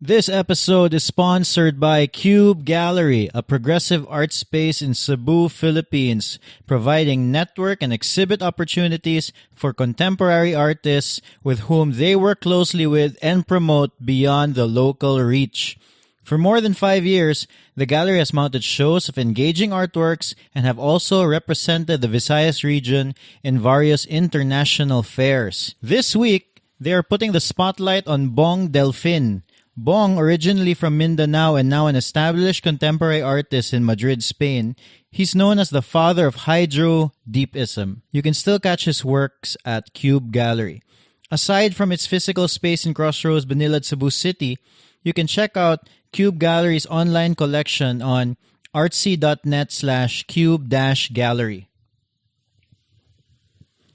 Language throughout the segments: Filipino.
This episode is sponsored by Cube Gallery, a progressive art space in Cebu, Philippines, providing network and exhibit opportunities for contemporary artists with whom they work closely with and promote beyond the local reach. For more than 5 years, the gallery has mounted shows of engaging artworks and have also represented the Visayas region in various international fairs. This week, they are putting the spotlight on Bong Delfin. Bong, originally from Mindanao and now an established contemporary artist in Madrid, Spain, he's known as the father of Hydro Deepism. You can still catch his works at Cube Gallery. Aside from its physical space in Crossroads, Banilad, Cebu City, you can check out Cube Gallery's online collection on artsy.net/cube-gallery.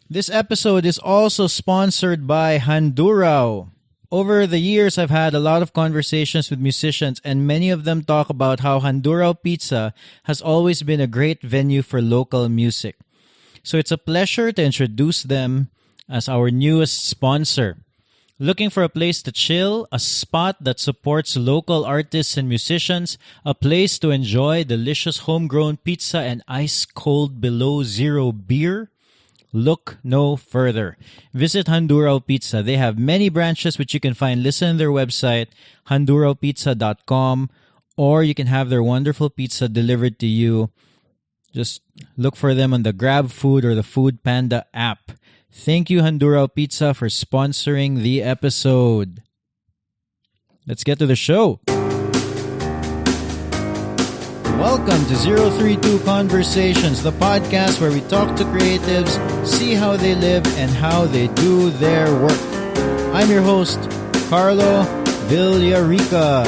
This episode is also sponsored by Handurao. Over the years, I've had a lot of conversations with musicians, and many of them talk about how Handurao Pizza has always been a great venue for local music. So it's a pleasure to introduce them as our newest sponsor. Looking for a place to chill, a spot that supports local artists and musicians, a place to enjoy delicious homegrown pizza and ice-cold below-zero beer? Look no further. Visit Handurao Pizza. They have many branches which you can find listed on their website, handuraopizza.com, or you can have their wonderful pizza delivered to you. Just look for them on the Grab Food or the Food Panda app. Thank you, Handurao Pizza, for sponsoring the episode. Let's get to the show. Welcome to 032 Conversations, the podcast where we talk to creatives, see how they live, and how they do their work. I'm your host, Carlo Villarica.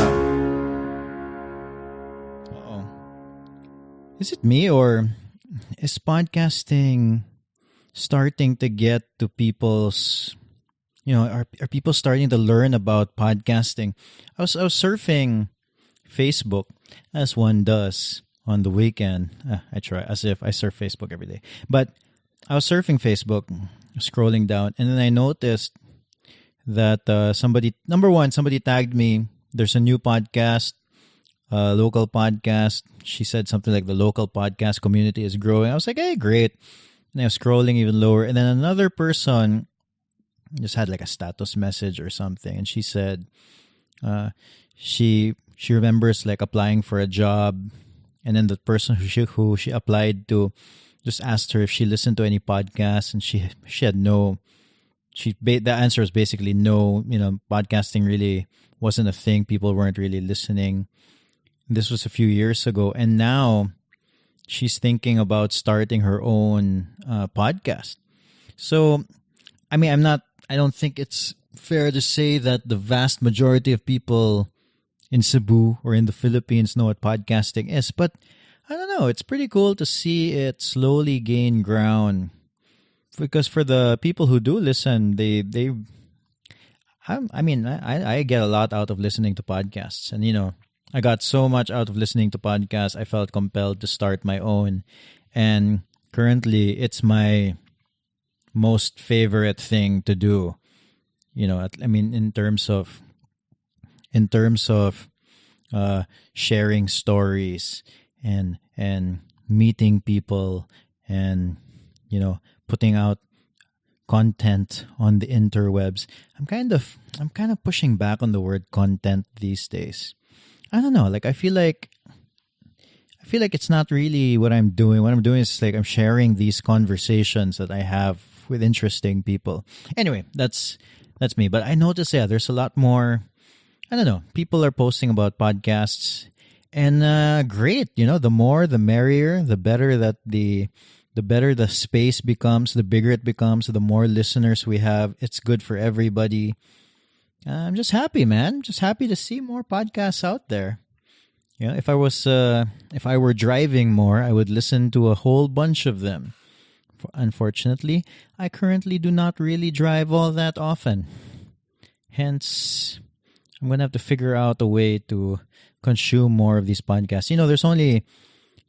Uh-oh. Is it me, or is podcasting starting to get to people's, are people starting to learn about podcasting? I was surfing Facebook, as one does on the weekend. I try, as if I surf Facebook every day. But I was surfing Facebook, scrolling down, and then I noticed that somebody tagged me. There's a new podcast, local podcast. She said something like the local podcast community is growing. I was like, hey, great. And I was scrolling even lower. And then another person just had like a status message or something. And she said she remembers like applying for a job. And then the person who she applied to just asked her if she listened to any podcasts. And she had no. The answer was basically no. Podcasting really wasn't a thing. People weren't really listening. This was a few years ago. And now she's thinking about starting her own podcast. So, I don't think it's fair to say that the vast majority of people in Cebu or in the Philippines know what podcasting is. But, I don't know, it's pretty cool to see it slowly gain ground. Because for the people who do listen, I get a lot out of listening to podcasts. And, I got so much out of listening to podcasts, I felt compelled to start my own. And currently, it's my most favorite thing to do. In terms of sharing stories and meeting people and, putting out content on the interwebs. I'm kind of pushing back on the word content these days. I don't know. I feel like it's not really what I'm doing. What I'm doing is I'm sharing these conversations that I have with interesting people. Anyway, that's me. But I noticed, there's a lot more. I don't know. People are posting about podcasts, and great. The more, the merrier. The better the space becomes. The bigger it becomes. The more listeners we have. It's good for everybody. I'm just happy, man. I'm just happy to see more podcasts out there. If I were driving more, I would listen to a whole bunch of them. Unfortunately, I currently do not really drive all that often. Hence, I'm going to have to figure out a way to consume more of these podcasts. You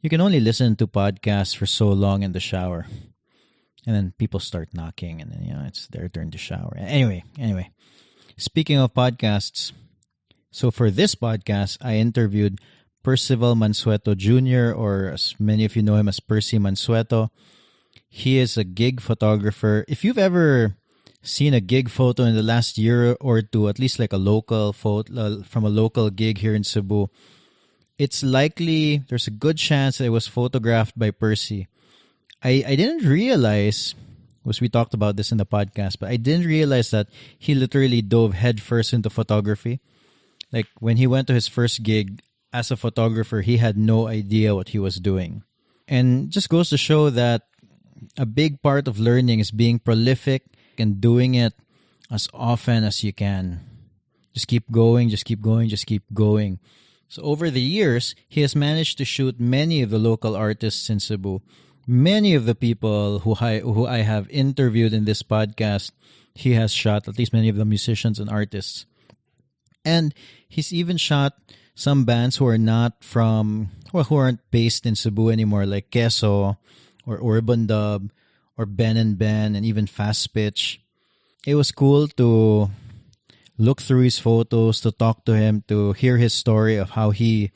can only listen to podcasts for so long in the shower. And then people start knocking, and then, it's their turn to shower. Anyway. Speaking of podcasts, So for this podcast, I interviewed Percival Mansueto Jr., or as many of you know him as Perci Mansueto. He is a gig photographer. If you've ever seen a gig photo in the last year or two, at least like a local photo from a local gig here in Cebu, it's likely there's a good chance that it was photographed by Percy. I didn't realize, was we talked about this in the podcast, but I didn't realize that he literally dove headfirst into photography. Like when he went to his first gig as a photographer, he had no idea what he was doing. And just goes to show that a big part of learning is being prolific and doing it as often as you can. Just keep going, just keep going, just keep going. So over the years, he has managed to shoot many of the local artists in Cebu. Many of the people who I have interviewed in this podcast, he has shot, at least many of the musicians and artists. And he's even shot some bands who are not from, well, who aren't based in Cebu anymore, like Queso or Urbandub or Ben Ben, and even Faspitch. It was cool to look through his photos, to talk to him, to hear his story of how he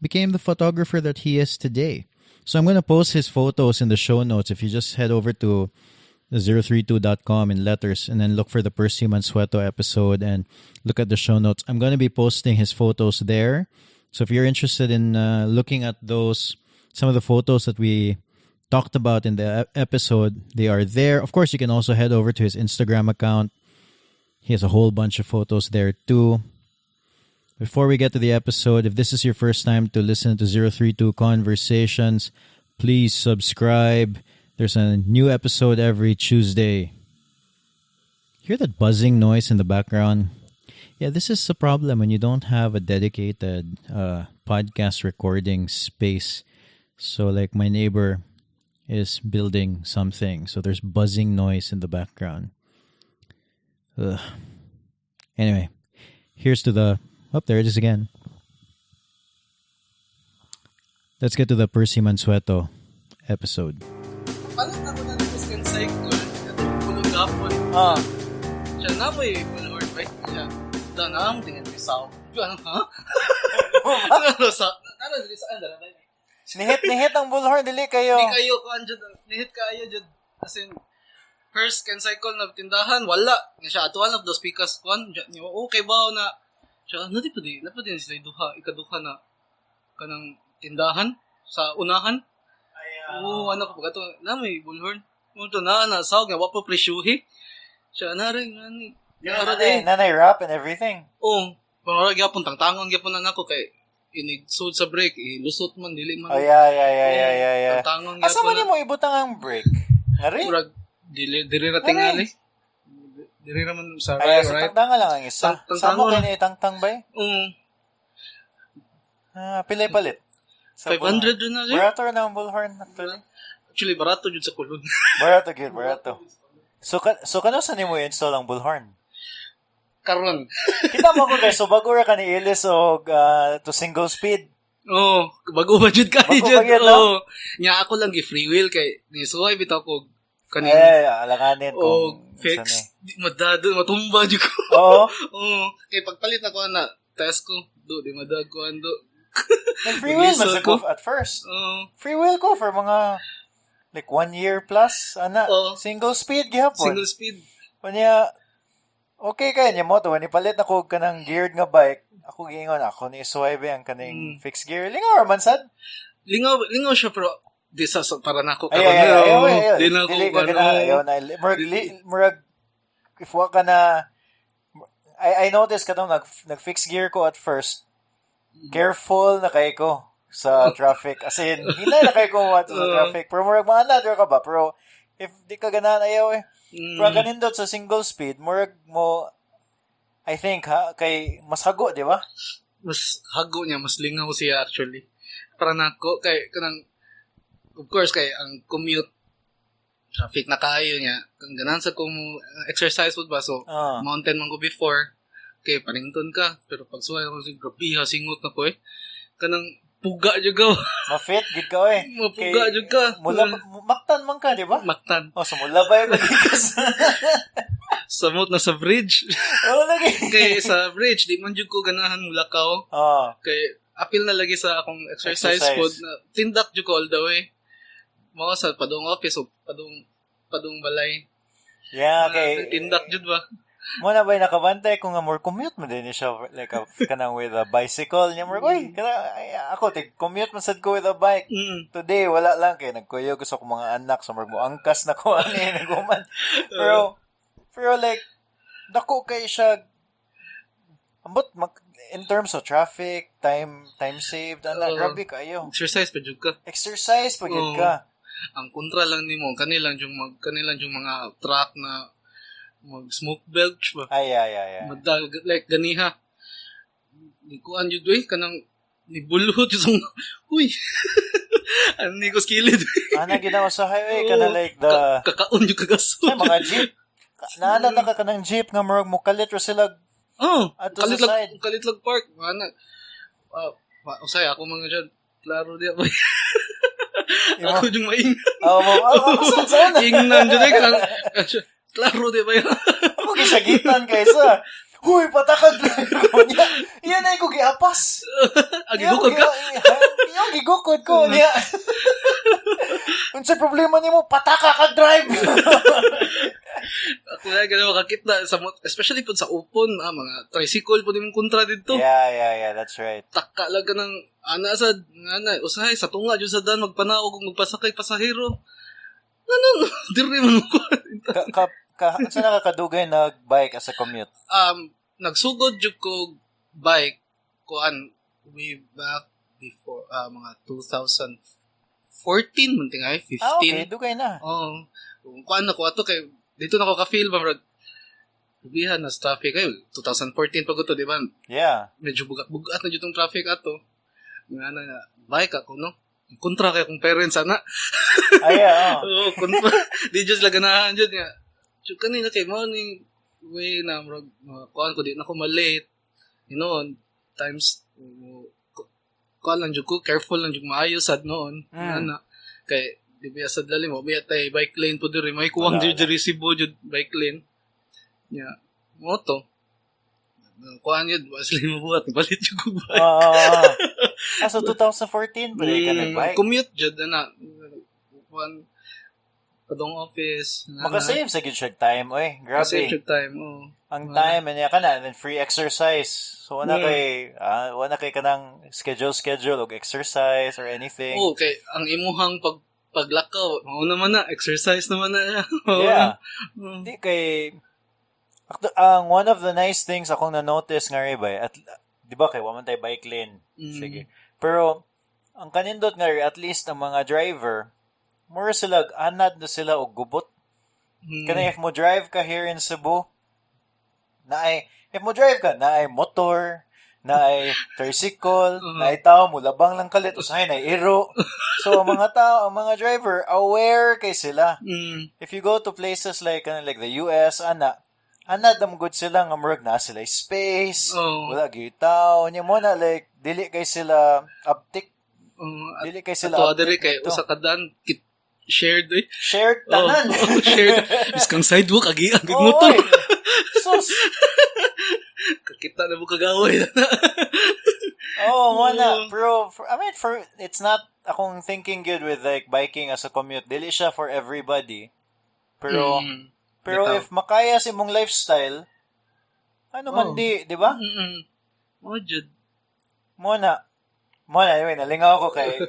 became the photographer that he is today. So I'm going to post his photos in the show notes. If you just head over to the 032.com in letters and then look for the Perci Mansueto episode and look at the show notes, I'm going to be posting his photos there. So if you're interested in looking at those, some of the photos that we talked about in the episode, they are there. Of course, you can also head over to his Instagram account. He has a whole bunch of photos there too. Before we get to the episode, if this is your first time to listen to 032 Conversations, please subscribe. There's a new episode every Tuesday. Hear that buzzing noise in the background? Yeah, this is a problem when you don't have a dedicated podcast recording space. So like my neighbor is building something, so there's buzzing noise in the background. Ugh. Anyway, here's to the... Oh, there it is again. Let's get to the Perci Mansueto episode. Palit ako na nito sa cycle. Kulog hapon. Siya na mo eh. Bulward bike niya. Danam, tingin ko sa ha? Ano sa... Ano dili sa andara ba? Nihit ang bullhorn, dili kayo. Di kayo ko andyan. Nihit kayo dyan. As in, first can cycle na tindahan, wala. Nga siya, atuan of the speakers kwan. Okay ba na... Siya, ano di pa din sila ikaduha na kanang tindahan sa unahan. Oo, ano ka pag ito, na may bullhorn. Ito na, nasawag nga, wapo presyuhi. Siya, naring, Nanay rap and everything. Oo, parang gyapon, tangtangan gyapon na nako kay inigsud sa break, ilusot man, dili man. Oh, yeah. Tangtangan gyapon. Asa man mo ibutang ang break? Ngari? Murag, dili ra tingali. Dili naman sa right. Right? Tangtanga lang ang isa. Sa mo kayo itangtang ba eh? Pilay palit? 500 doon na rin. Barato na ang bullhorn actually. Actually, barato dyan sa kulon. Barato. So kano sa nimo install ang bullhorn? Karon. Kita mo ko guys, so bago ra ka ni Ilis o to single speed. Bago ba jud ka dyan? Nya ako lang gi-free wheel kay nisuway bitaw ko kanin. Alanganin kung fix. Matumba jud ko. Oo. Kay pagpalit na ko na test ko, di madag ko ando. Free wheel man ko at first. Free wheel ko for mga like 1 year plus single speed gihapon. Single speed. Kanya okay kay nya mo to ni palit na ko kanang geared nga bike. Ako giingon ako ni Suwaybe ang kaning fixed gear. Lingaw man sad. Lingaw siya pero di sa para nako karon. Di na ko murag if wa ka na I noticed katong nag-fix gear ko at first. Careful na kay ko sa traffic. As in, hinay na kay ko sa traffic. Pero murag maanador ka ba? Pero if di ka ganahan ayaw eh. Pero ganindot sa single speed, murag mo I think kay mas hago, di ba? Mas hago niya, mas lingaw siya actually. Para nako kay kanang of course kay ang commute traffic na kayo niya. Kung ganan sa kung exercise food ba so mountain man ko before kay panington ka pero pag suway ako grabe singot na ko eh kanang Mapuga jud ka. Ma-fit gid ka eh. Mapuga jud ka. Mula maktan man ka, di ba? Maktan. Oh, so mula ba yung magikas? Samot na sa bridge. Oo, lagi. Kay sa bridge, di man jud ko ganahan mulakaw. Oh. Kay apil na lagi sa akong exercise pod na tindak jud ko all the way. Mao sa padung office o padung balay. Yeah, okay. Tindak jud ba? Muna ba nakabantay kung nga more commute mo din siya like kanang with a bicycle niya more ako commute man sad ko with a bike. Today wala lang kay nagkuyo ko sa akong mga anak sa mo angkas na ko ani naguman. Pero like dako kay siya ambot in terms of traffic, time saved, grabe kayo. Exercise pa jud ka. Exercise pa gid ka. Ang kontra lang nimo kanilang yung mga truck na mag-smoke belch ba? Ay. Like ganiha. Ni kuan jud kanang ni bulhot yung uy. Ani ko skilled. Ana ginawa sa highway kana like the kakaon jud kagasod. Mga jeep. Naala na ka kanang jeep nga murag mo kalit ra sila. Kalitlag park. Ana. Usay ako mga dyan. Klaro diya ba? Ako yung maing. Ingnan dyan klaro di ba yun? Ako gisagitan kaysa. Huy, patakag lang ko niya. Iyan ay ko giapas. Gigukod ka? Iyan, gigukod ko niya. Unsa problema nimo pataka ka drive. Ako na ganawa kakita especially pud sa upon mga tricycle pud imong kontra didto. Yeah, that's right. Taka lang ka ng usahay sa tunga jud sa dan magpanaog ug magpasakay pasahero. Diri man ko. Saan nakakadugay nag-bike as a commute? Nagsugod jud ko bike way back before mga 2014 man tingay 15. Okay, dugay na. Kuan ako ato kay dito na ko ka-feel ba bihan na traffic kay 2014 pa ko to di ba? Yeah. Medyo bugat na jud tong traffic ato. Nga bike ako no. Kontra kay akong parents ana. Kontra. Di just laganahan jud nga. So, kanina kay morning way na kuan ko di na ko malate. Times kuan lang jud ko careful lang jud maayo sad noon. Kay di ba sad lalim mo biya tay bike lane po diri may kuwang diri Cebu jud bike lane. Nya moto. Kuan yun wasli mo buhat balit jud ko ba. So 2014 ba ka nag-bike? Commute jud na kuan padong office. Maka-save sa good siya time, oy. Grabe. Save time, Ang time, niya ka na, and then free exercise. So, wala kay kanang schedule og exercise or anything. Okay, ang imuhang paglakaw, naman na, exercise naman na. Yeah. Hindi kay, one of the nice things akong na-notice nga rin ba, di ba kay waman tayo bike lane. Sige. Pero, ang kanindot nga rin, at least ang mga driver, more sila, anad na sila o gubot. Kana if mo drive ka here in Cebu, if mo drive ka, na ay motor, na ay tricycle, na ay tao mo, labang lang kalit, usahay na iro. So, ang mga driver, aware kay sila. If you go to places like the US, anad am good sila nga murag na sila space, wala gyud tao, nya mo na like dili kay sila uptick. Dili kay sila uptick. Dili kay usa ka dan shared tanan. Shared. Biskang sidewalk agi motor. Sus. Kakita na mo kagaway na. Wala. Pero, it's not akong thinking good with like biking as a commute. Dili siya for everybody. Pero if makaya si mong lifestyle, man di ba? Jud. Muna, anyway, nalingaw ako kay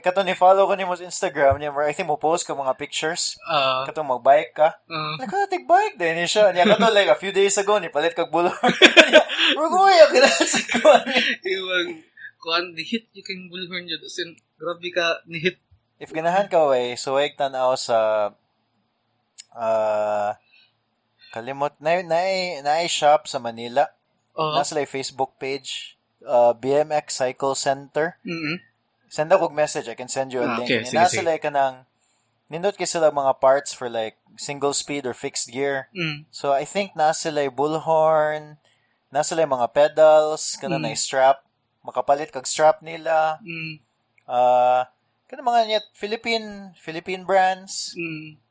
kato ni follow ko ni mo sa Instagram niya, I think mo post ka mga pictures. Kato mag-bike ka. Nakatig bike din siya. Niya kato like a few days ago ni palit kag bulor. Rugoy ako na sa kuan. Kuan hit you can bulhorn jud. Sin grabe ka ni hit. If ganahan ka so wag tan-aw sa kalimot na shop sa Manila. Nasa like Facebook page, BMX Cycle Center. Send ako message, I can send you a link. Okay, nasa like kanang nindot kay sila mga parts for like single speed or fixed gear. So I think nasa like bullhorn, nasa like mga pedals, kana na strap, makapalit kag strap nila. Kana mga niya Philippine brands.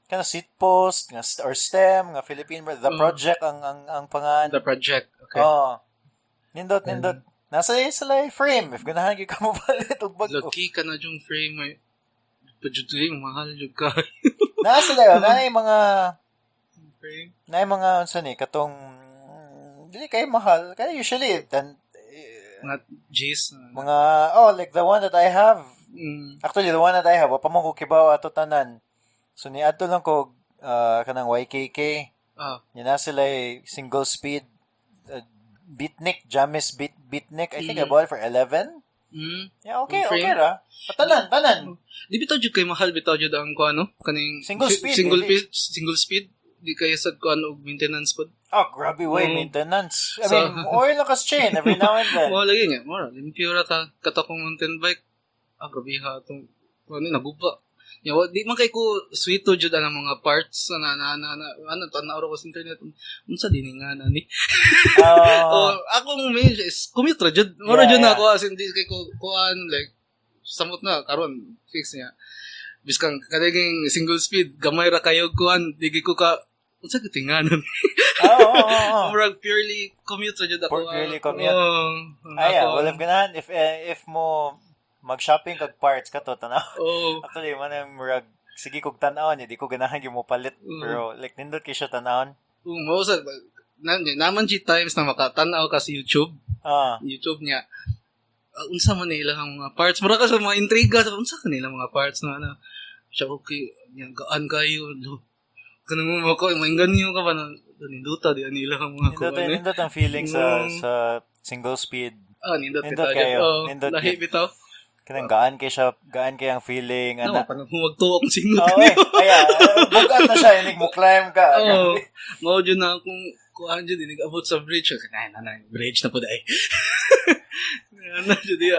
Kana seat post nga or stem nga Philippine brand. The Project ang pangan. The Project. Okay. Nindot. Nasa sila frame if ganahan gyud ka mo palit og bago. Lucky ka na yung frame ay pajudoy mahal jud ka. Nasa sila na mga frame. Na mga unsa ni katong dili kay mahal. Kaya usually not G's. Mga like the one that I have. Actually the one that I have wa pa mo ko kibaw ato tanan. So ni adto lang ko kanang YKK. Yan na sila single speed beatnik, Jamis beatnik. I think I bought it for 11. Yeah, okay ra. Tanan. Di bitaw jud kay mahal bitaw jud ang kuano kaning single speed di kay sad kuano og maintenance pod. Grabe way maintenance. I mean, oil na kas chain every now and then. Mo lagi nga, mo limpyo ra ta katakong mountain bike. Grabe ha tong kuano naguba. Di man kay ko sweeto jud ang mga parts na tanaw ko sa internet unsa din nga ni. Akong may commute ra jud. Mura jud na ako as hindi kay ko kuan like samot na karon fix niya. Biskang kadaging single speed gamay ra kayo kuan digi ko ka unsa gitinganan. Murag purely commute ra jud ako. Purely commute. Well if ganahan if mo mag-shopping kag parts kato tanaw. Actually man murag sige kog tan-awon di ko ganahan gyud mo palit pero like nindot kay siya tan-awon. Mo sa naman times na makatan-aw ka sa YouTube. YouTube niya. Unsa man nila ang mga parts? Mura ka sa mga intriga unsa kanila mga parts na siya okay gaan kayo. Kanang mo ko mainganyo ka ba na ninduta di nila ang mga ko. Nindot ang feeling sa single speed. Nindot kayo. Lahi bitaw. Kanang gaan kay ang feeling parang humagtuwa kung single bugat na siya inig mo climb ka. Mao jud na akong kuan jud inig abot sa bridge na bridge na pud ay.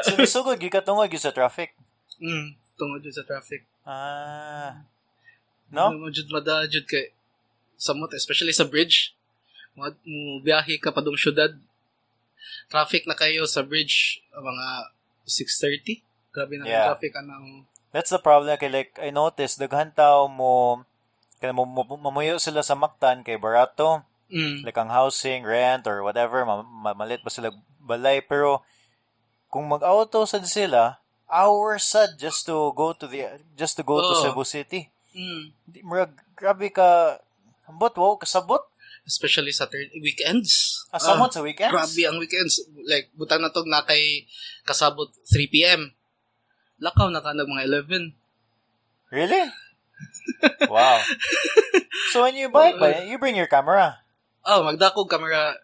So misugod gyud ka tungod gyud sa traffic. Tungod jud sa traffic. No? Mo jud mada jud kay samot especially sa bridge. Mo biyahe ka padung syudad. Traffic na kayo sa bridge mga 6:30. Grabe na ang traffic anang. That's the problem kay like I noticed daghan tawo mo kaya mamuyo sila sa Mactan kay barato. Like ang housing, rent or whatever, malit ba sila balay pero kung mag-auto sad sila, hours sad just to go to Cebu City. Murag grabe ka ambot kasabot. Especially sa weekends. Samot sa weekends? Grabe ang weekends. Like, butang na to na kay kasabot 3 p.m. Lakaw na ka ng mga 11. Really? Wow. So when you bike, you bring your camera? Magdakog camera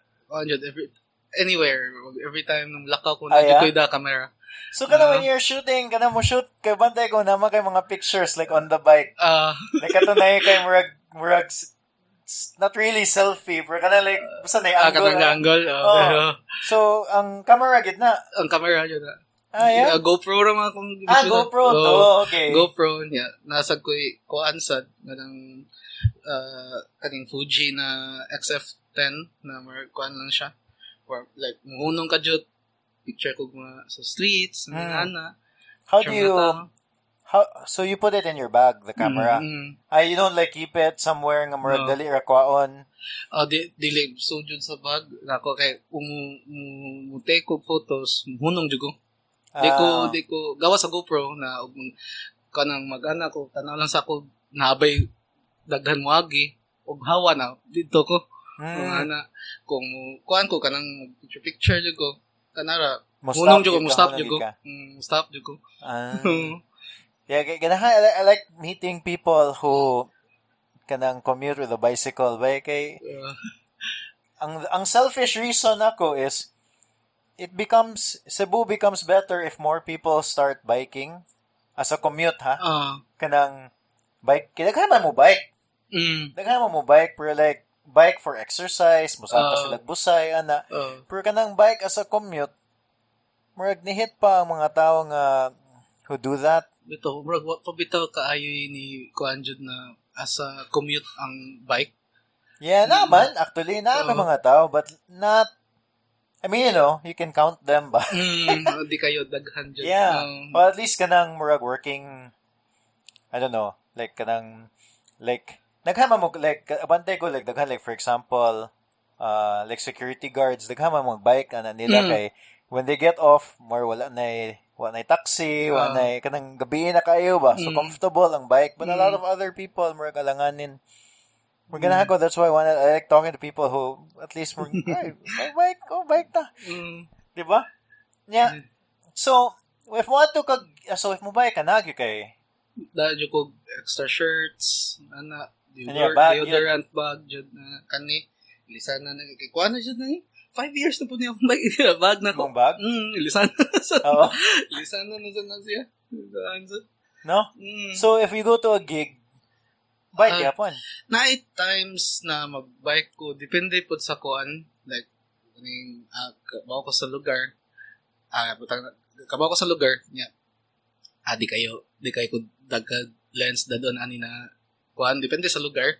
anywhere. Every time nung lakaw ko na ko'y da camera. So when you're shooting, mo shoot, kay bantay ko naman kay mga pictures like on the bike. Like ato na kay murag not really selfie, pero kana like basta na angle. So ang camera gid na. Ang camera gid na. GoPro ra man kung GoPro to. Okay. GoPro niya. Nasag ko'y kuan sad ganang kaning Fuji na XF10 na kuan lang siya. Or like muhunong ka jud picture ko mga sa streets, ana. So you put it in your bag, the camera? You don't like keep it somewhere nga murag dali ra kwaon? Dili so jud sa bag nako kay take ko photos hunong jud ko. Di ko gawa sa GoPro na kanang mag-ana ko tanaw lang sa ako naabay daghan mo agi og hawa na dito ko. Ana kung kuan ko kanang picture jud ko kanara hunong jud ko stop jud ko. Yeah, I like meeting people who kanang commute with a bicycle. Kay ang selfish reason ako is Cebu becomes better if more people start biking as a commute kanang bike daghan mo bike. Daghan mo bike pero like bike for exercise, musa pa sila busay ana. Pero kanang bike as a commute murag nihit pa ang mga tawo nga who do that. Bitaw, murag wa pa bitaw kaayoy ni kuan jud na as a commute ang bike. Yeah, naman actually na mga tao but not I mean, you can count them ba? Di kayo daghan dyan. Yeah. Well, at least kanang murag working, I don't know, like kanang, like, naghama mo, like, abante ko, like, daghan, like, for example, like security guards, daghama mo bike, nila kay, when they get off, more wala na taxi, wala na kanang gabi na kayo ba? So, comfortable ang bike. But a lot of other people, murag alanganin. We're gonna go. That's why I like talking to people who at least hey, bike ta. Diba? Yeah. So if mo bike ka nagyo kay dadyo ko extra shirts, deodorant bag jud na kani lisan na kuha na jud na 5 years na po niya akong bag na ko. Bag? Lisan na. Oo. Lisan na siya. No? So if you go to a gig, bike yapon. Night times na mag-bike ko, depende po sa kuan. Like, kabaw ko sa lugar. Kabaw ko sa lugar, niya. Di kayo ko dagkag lens dadon ani na kuan. Depende sa lugar.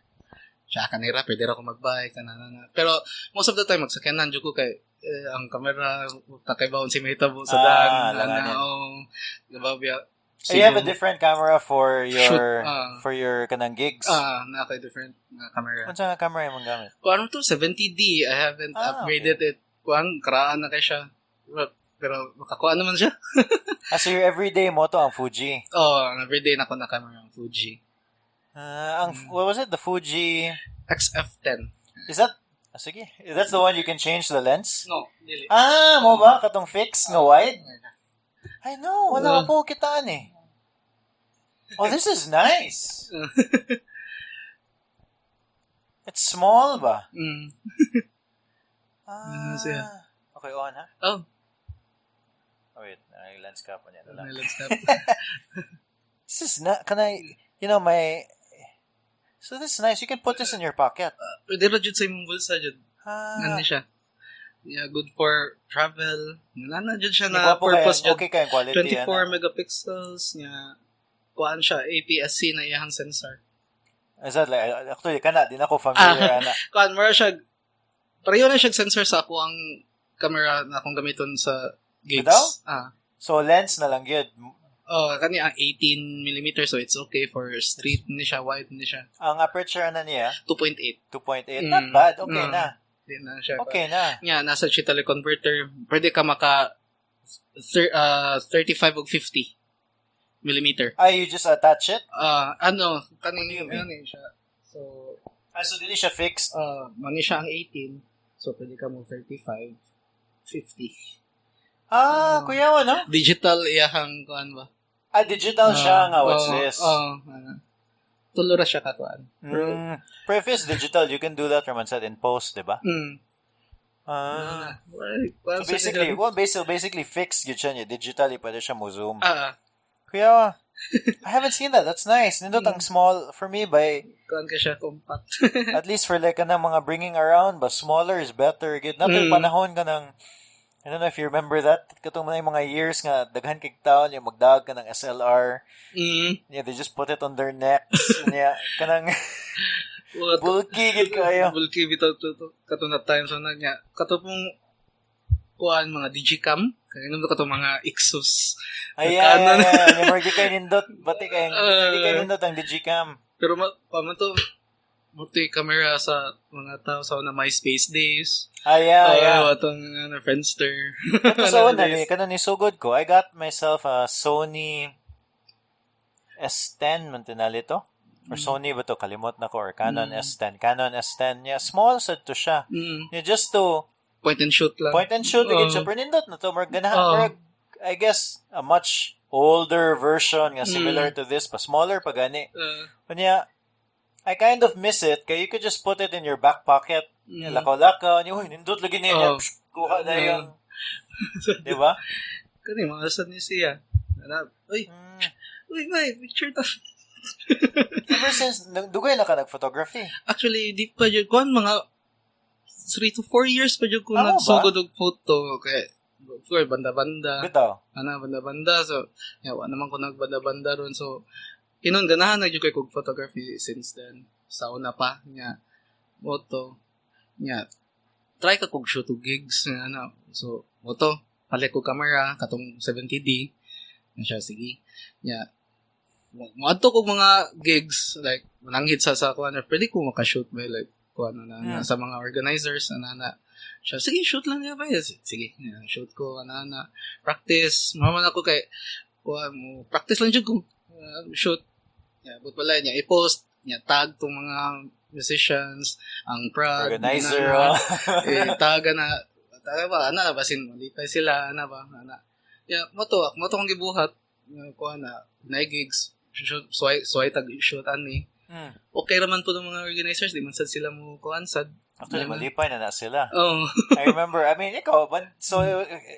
Siya kanira, pwede ra ko mag-bike. Pero, most of the time, magsakyanan dyan ko kay ang camera, takaybaon si Meta sa daan. Gabaw So you have a different camera for your kanang gigs? Naka different camera. Ano sa camera yung gamit? Kuan to 70D. I haven't upgraded it. Kuan karaan na kay siya. Pero makakuha naman siya. So your everyday moto ang Fuji? Everyday na ko na camera ang Fuji. What was it? The Fuji XF10. Is that? Sige. That's the one you can change the lens? No, dili. Mo ba katong fix nga wide? I know, wala po kitaan eh. Oh, this is nice. It's small ba? Okay, on ha? Oh. Wait, lens cap on yan. Lens cap. This is not, so this is nice. You can put this in your pocket. Pwede ra jud sa imong bulsa jud. Nani siya. Yeah, good for travel. Nana jud siya na purpose jud. Okay kayang quality. 24 megapixels niya. Kuan siya APS-C na iyang sensor. Is that like actually di na ko familiar ana. Kuan mara siya pareho na siya sensor sa ako ang camera na akong gamiton sa gigs. So lens na lang gyud. Kani ang 18mm so it's okay for street ni siya, wide ni siya. Ang aperture na niya 2.8. 2.8. Not bad. Okay na. Di na siya. Okay na. Nya nasa siya teleconverter. Pwede ka maka 35 o 50 millimeter. You just attach it? Kaning siya. So dili siya fixed? Mani siya ang 18. So pwede ka mo 35, 50. Kuya no? Digital iyahang kuan ba? Digital siya nga. What's this? Tulura siya katuan. Pero if it's digital, you can do that from set in post, diba? So basically fixed yun siya. Digitally, pwede siya mo zoom. Kuya, I haven't seen that. That's nice. Nindot ang small, for me, kuan ka siya, compact. At least for like kanang mga bringing around, but smaller is better. Nato yung panahon ka ng, I don't know if you remember that. Katong na yung mga years nga, daghan kig taon, yung magdag ka ng SLR. Yeah, they just put it on their necks. Yeah, kanang bulky gid kayo. Bulky bitaw katong na time so na niya. Katong kuan mga digicam, kanino katong mga Ixus. Ayan. Yung mga kay nindot, bati kay hindi kay nindot ang digicam. Pero pamanto multi-camera sa mga tao sa na MySpace days. Watong Friendster. So, kanon ni so good ko. I got myself a Sony S10 man tinali to. Or Sony ba to? Kalimot na ko. Or Canon S10. Canon S10. Yeah, small set to siya. Yeah, just to point and shoot lang. Again siya. Pero nindot na to. I guess a much older version nga similar to this. Pa smaller pa gani. Kanya, I kind of miss it kaya you could just put it in your back pocket. Lakaw-lakaw. Nindot lagi niya. Kuha na yung. Diba? Kani, mga asad ni siya. Uy, may picture ta. Ever since, dugay na ka nag-photography? Actually, di pa yun. Kuhan, mga 3 to 4 years pa yun kung nagsugod og photo. Kaya, for banda-banda. Bitaw? Banda-banda. So, yawa naman ko nagbanda-banda ron. So, kinon ganahan na yung kay kog photography since then. Sa una pa, niya, moto, niya, try ka kog shoot og gigs nga ana. So, moto palit ko camera katong 70D. Nga siya sige. Nya moadto kog mga gigs like mananghid sa kuan pwede ko maka-shoot ba like kuan na sa mga organizers ana. Siya sige shoot lang niya ba? Sige, shoot ko ana. Practice. Maman ako kay kuan mo practice lang jud ko shoot. But wala niya i-post niya tag tong mga musicians, ang prod, organizer, taga ba, ana basin malipay sila, ana ba, ana. Moto kong gibuhat, ko na gigs, sway tag shoot ani. Okay raman po ng mga organizers, di man sad sila mo kuan sad. Actually, malipay na sila. Oh. I remember, ikaw, so,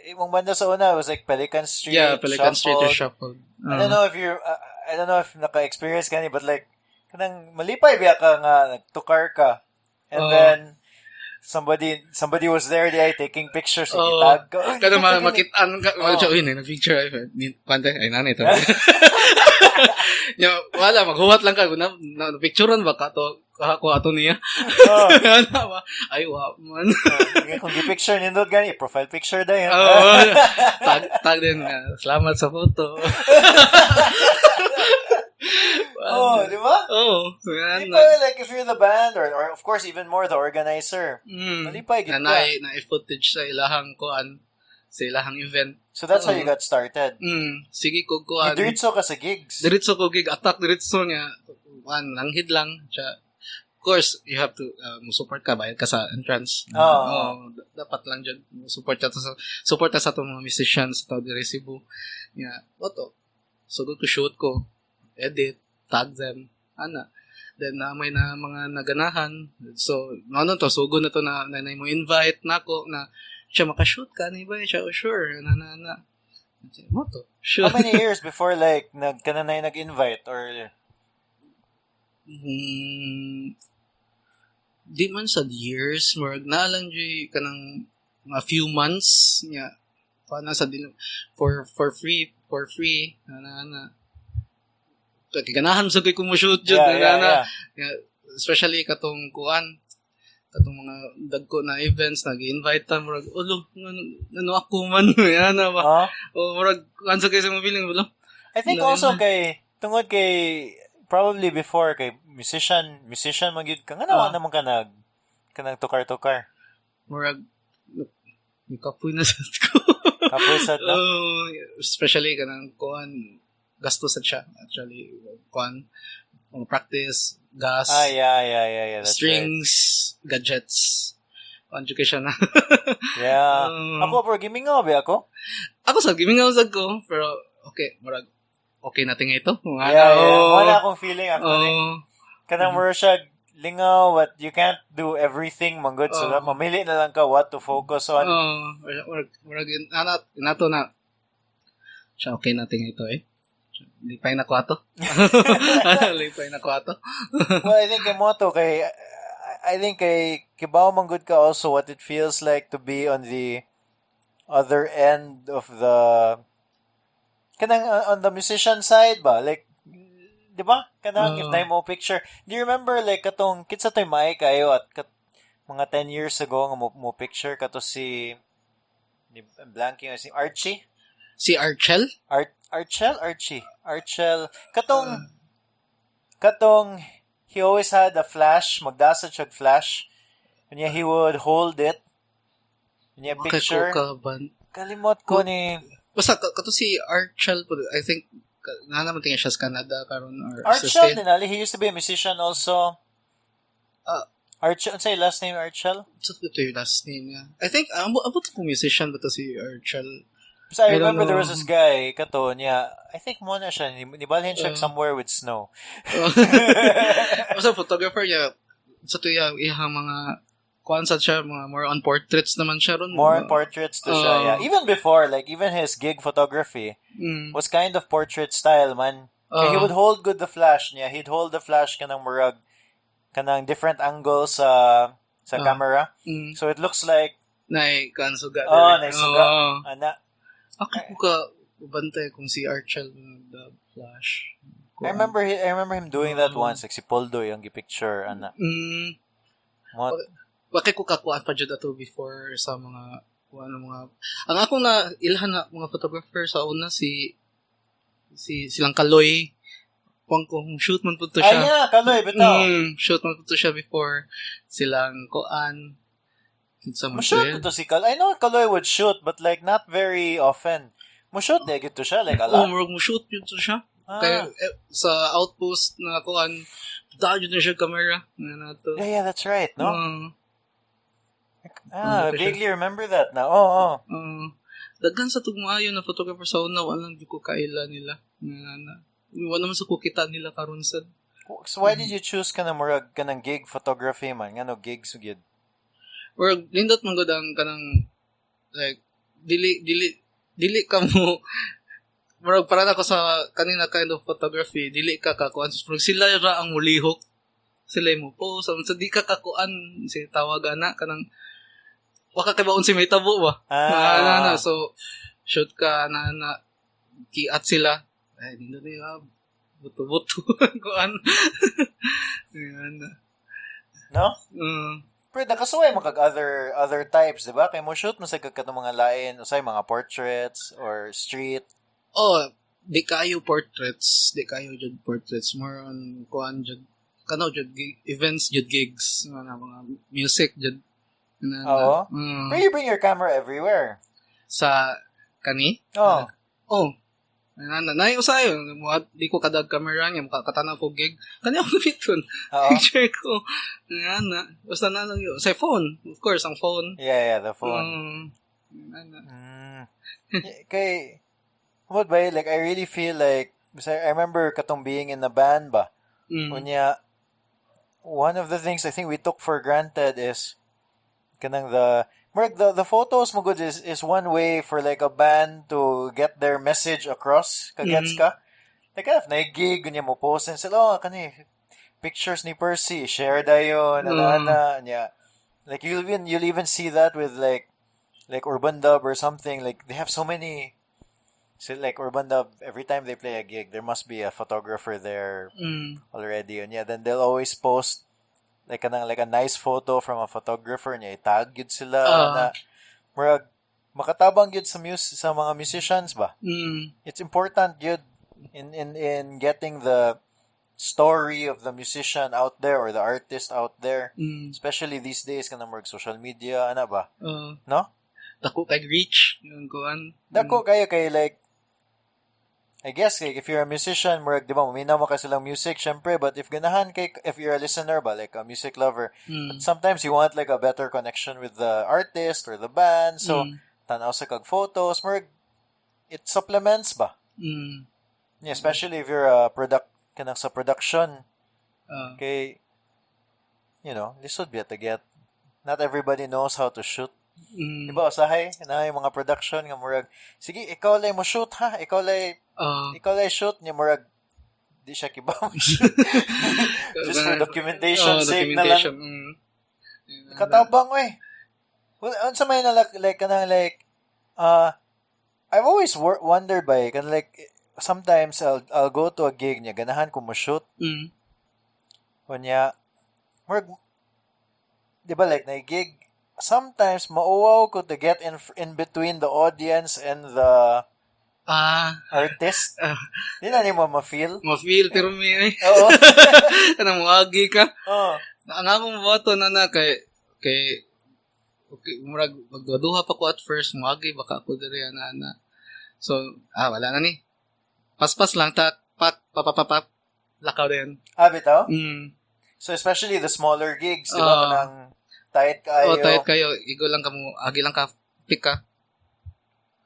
yung banda sa una was like Pelican Street, yeah, Pelican Street is shuffled. I don't know if naka-experience ka ni, but like, kanang malipay biya ka nga, nagtukar ka. And then, somebody was there taking pictures, itag ka. Kada makitaan ka, nag-picture, ay nanay ito. Wala, maghuwat lang ka, na-picturean ba ka to? Kahakuha ato niya. Ay, wow, man. Kung di-picture nindot gani, profile picture da yan. Tag din nga. Salamat sa photo. Di ba? Di ba, like, if you're the band, or of course, even more, the organizer, malipay, git ka. Na-footage sa ilahang kuan, sa ilahang event. So that's how you got started? Sige ko kuan. Diretso ka sa gigs? Diretso ko gig. Attack diretso nga. Langhid lang. Of course, you have to support ka, bayad ka sa entrance. Dapat lang dyan. Support ka sa itong mga musicians sa Cebu. Oto. So, go to shoot ko. Edit. Tag them. Then, may na mga naganahan. So, sugo na to na mo invite na ako na siya makashoot ka. Ba? Siya, sure. Moto. Sure. How many years before, like, nag-invite or... Di man sa years, marag na lang dyan kanang a few months niya. Paano sa din for free. Kaganahan sa ko'y kumushoot dyan. Especially katong kuan, katong mga dagko na events, nag-invite ta, marag, ako man, yan na ba? Marag, kansa kayo sa mga feeling, wala? I think also tungod kay, probably before kay musician magyud ka nga naman ka nagtukar-tukar. Murag kapoy na sad ko. Kapoy sad na. Especially kanang kuan gasto sad siya actually kuan practice gas. Yeah, that's strings, right. Gadgets. Education na. Yeah. Ako bro, gimingaw ba ako? Ako sa gimingaw sad ko pero okay, murag okay natin nga ito. Wala akong feeling actually. Kanang mo siya lingaw, what you can't do everything manggod. So, mamili na lang ka what to focus on. Murag inato na siya okay natin nga ito eh. Lipay na kwato. Lipay na kwato. Well, I think kay kibaw manggod ka also what it feels like to be on the other end of the kanang on the musician side ba, like di ba kanang if na mo picture, do you remember like katong kitsa toy may kayo at mga 10 years ago nga mo picture kato si blanking si Archie, si Archel katong he always had a flash, magdasa siya flash and he would hold it and picture kalimot ko ni basta kato si Archel po, I think naman tingin siya sa Canada karon or Archel dinali, he used to be a musician also. Archel, say last name Archel? So ito yung last name niya. I think abot ko musician ba to si Archel. So I remember there was this guy kato niya, I think mo na siya nibalhin siya somewhere with snow. Basta photographer niya sa tuya ihang mga kuansa siya, mga more on portraits naman siya ron. More on portraits to siya, yeah. Even before, like, even his gig photography was kind of portrait style, man. He would hold good the flash niya. He'd hold the flash kanang murag, kanang different angles sa camera. So it looks like kansuga. Naisuga. Ana. Ako ka bantay kung si Archel the flash. I remember him doing that once, like si Poldo yung gipicture, ana. Wakay ko kakuan pa jud ato before sa mga mga ang akong na ilhan na mga photographer sa una silang Kaloy. Kung shoot man po to siya. Yeah, Kaloy, bitaw. Shoot man po to siya before silang Koan. Sa Mo-shoot to si Kaloy. I know Kaloy would shoot, but like not very often. Mo-shoot na to siya, like a lot. Mo-shoot yun to siya. Kaya sa outpost na Koan, dahil na siya camera. Yeah, that's right, no? Vaguely remember that now. Oo. Daghan sa tugmaayo na photographer sa una, walang di ko kaila nila. Wala naman sa kukita nila karon sad. So why did you choose murag kanang gig photography man? Ngano gigs gid? Or lindot man gud ang kanang like dili ka mo murag para ako sa kanina kind of photography, dili ka kakuan sila ra ang mulihok. Sila mo post sa di ka kakuan si tawag ana kanang waka kay baon si may tabo ba. So shoot ka na kiat sila. Ay, hindi na buto-buto. Kuan. No? Pero nakasuway mo kag other types, di ba? Kaya mo shoot mo sa kagkatong mga lain, usay mga portraits or street. Di kayo portraits. More on kuan jud. Kanaw jud events jud gigs, mga music jud. Oo. Pero you bring your camera everywhere. Sa kani? Nay usayo di ko kadag camera niya makatanaw ko gig kanya ko biton picture ko basta na lang yun sa phone of course ang phone the phone kay what ba like I really feel like I remember katong being in the band ba unya one of the things I think we took for granted is kanang the photos mo good is one way for like a band to get their message across. Kagets ka? Like if na-gig, ganyan mo post and sila, kani, pictures ni Perci, share dayon, yeah. Like you'll even see that with like Urbandub or something. Like they have so many. So like Urbandub, every time they play a gig, there must be a photographer there already. And yeah, then they'll always post like a nice photo from a photographer niya itag yun sila na murag makatabang yun sa mga musicians ba. It's important yun in getting the story of the musician out there or the artist out there, especially these days kanang murag social media ana ba, no? Dako kay reach yung kuan. Dako kayo kay like I guess like, if you're a musician, murag, di ba, maminaw mo ka silang music, syempre, but if you're a listener ba, like a music lover, sometimes you want like a better connection with the artist or the band, so, tanaw sa kag photos, murag, it supplements ba? Yeah, especially if you're a kanang sa production, kay, lisod biya to get, not everybody knows how to shoot. Diba, usahay, na yung mga production, nga murag, sige, ikaw lay mo shoot, ha? Ikaw lay shoot niya murag di siya kibaw shoot. Just for documentation sake na lang. Katabang well, unsa may na like kanang like I've always wondered by kanang like sometimes I'll go to a gig niya ganahan ko mo shoot. Kunya murag di ba like na gig sometimes mauwaw ko to get in between the audience and the artist. Di na mo ma-feel. Ma-feel, pero may oo. Kanang muagi ka. Oo. Ang akong boto na kay murag magduha pa ko at first, muagi baka ako diri ana. So, wala na ni. Paspas lang papapap lakaw din. Bitaw? So especially the smaller gigs, di ba kanang tight kayo. Tight kayo. Igo lang kamo, agi lang ka pick ka.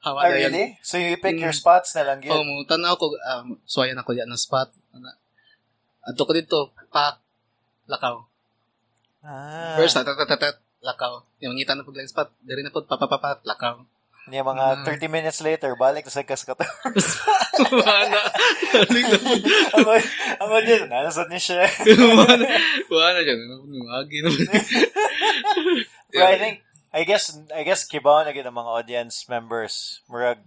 Really? So you pick your spots na lang yun? Oo, tanaw ko, suwayan ako yan ng spot. Ato ko dito, lakaw. First, lakaw. Yung ngita na po lang spot, dari na po, lakaw. Yung mga 30 minutes later, balik sa kaskato. Wala. Ako dyan, nanasad niya siya. Wala dyan. Magi naman. But I guess kibaw na gid ang mga audience members. Murag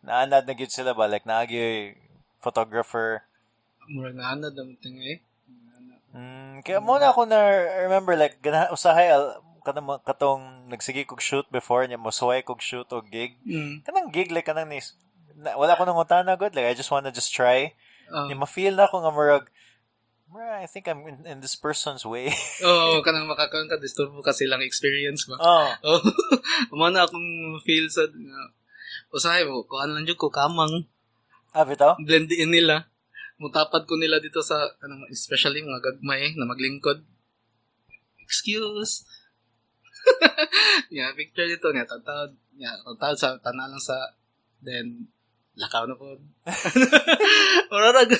naanad na gid sila ba like naagi photographer. Murag naanad na tingay. Kaya mo na ako na remember like usahay katong nagsige kog shoot before niya mosuway kog shoot o gig. Mm. Kanang gig like kanang wala ko nang utana good, like I just wanna just try. Yung ma-feel na ko nga murag I think I'm in this person's way. Kanang makakaroon ka disturbo kasi lang experience ba. Umana akong feel sa usahay mo kung ano lang jud ko kamang bitaw? blend in nila. Mutapad ko nila dito sa especially mga gagmay na maglingkod. Excuse. Picture dito nga tatawad sa tana lang sa then lakaw na po. Orarag.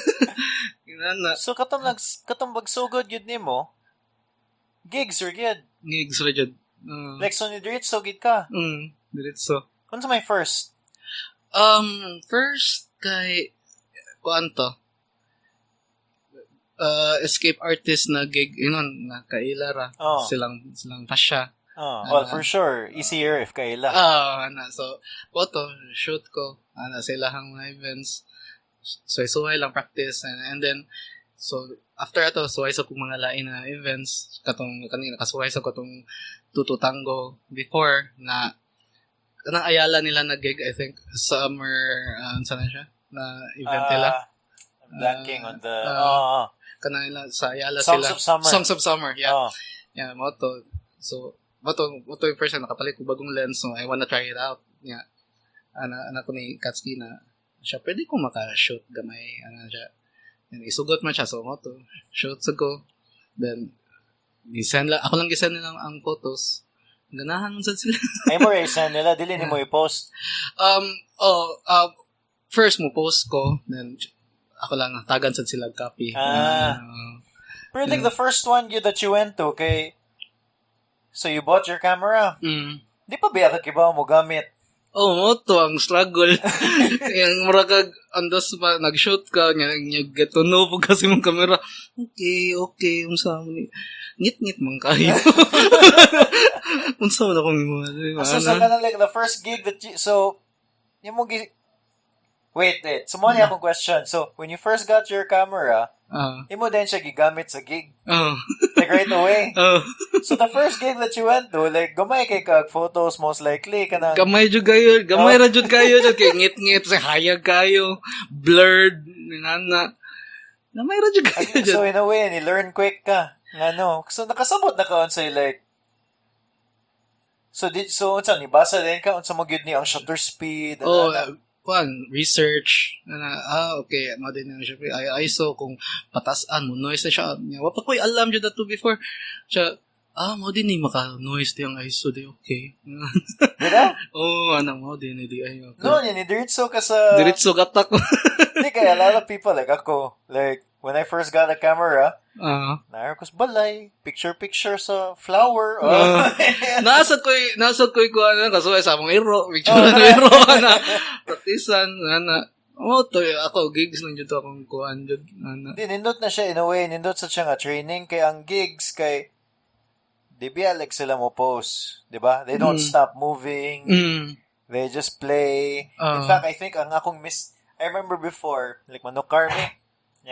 So katong bagsugod yun nimo. Gigs or gyud. Gigs ra jud. Like so ni diretso gid ka. Diretso. Unsa may first? First kay kuan to. Escape artist na gig na kailara. Silang pasya. Well, for sure, easier if kaila. So, photo, shoot ko, sila hang mga events. So, suway lang practice. And then, so, after ato, suway sa kong mga lain na events. Kanina, kasuway sa katong Tutu Tango before na kanang Ayala nila na gig, I think, summer, saan na siya? Na event nila. Blanking on the... kanila sa Ayala Songs sila. of Summer. Songs of Summer, yeah. Moto. So, moto yung first na nakapalit ko bagong lens, so I wanna try it out. Anak ko ni Katsuki na siya, pwede ko maka-shoot gamay. Siya. Isugot man siya, so moto. Shoot sa ko. Then, ako lang gisend nila ang photos. Ganahan mo sa sila. Ay mo i-send nila, dili ni mo i-post. First mo post ko, then ako lang tagan sa sila copy. Pero like the first one that you went to kay so you bought your camera. Di pa biya ka kibaw mo gamit? Moto ang struggle. Yung murag andas pa nag-shoot ka nya get to know po kasi mong camera. Okay, unsa mo ni ngit man kayo. Unsa man akong mo. So like the first gig that you yung mo Wait. Sumali akong question. So, when you first got your camera, imo din siya gigamit sa gig. Like right away. So, the first gig that you went to, like, gamay kay kag photos most likely. Gamay ra jud kayo. Kay ngit-ngit, sa hayag kayo, blurred, nana. Gamay ra jud kayo. So, in a way, ni-learn quick ka. So, nakasabot na ka on say, like, so, unsa, nibasa din ka, unsa mo gyud ni ang shutter speed, research okay mo din yung syempre ISO kung patasan mo noise na siya wapa ko'y alam dyan to before siya mo din ni maka noise di ang ISO di okay dira? Mo din di ay okay. No ni diretso ka sa diretso gatak ko di kaya a lot of people like ako like when I first got a camera naar ko sa balay picture sa flower nasad ko'y ko kasuway sa mong iro picture na iro na practicean to ako gigs lang dito akong kuhan dito di nindot na siya in a way nindot sa siya nga training kay ang gigs kay di ba like sila mo post di ba they don't stop moving they just play in fact I think ang akong I remember before like manukar me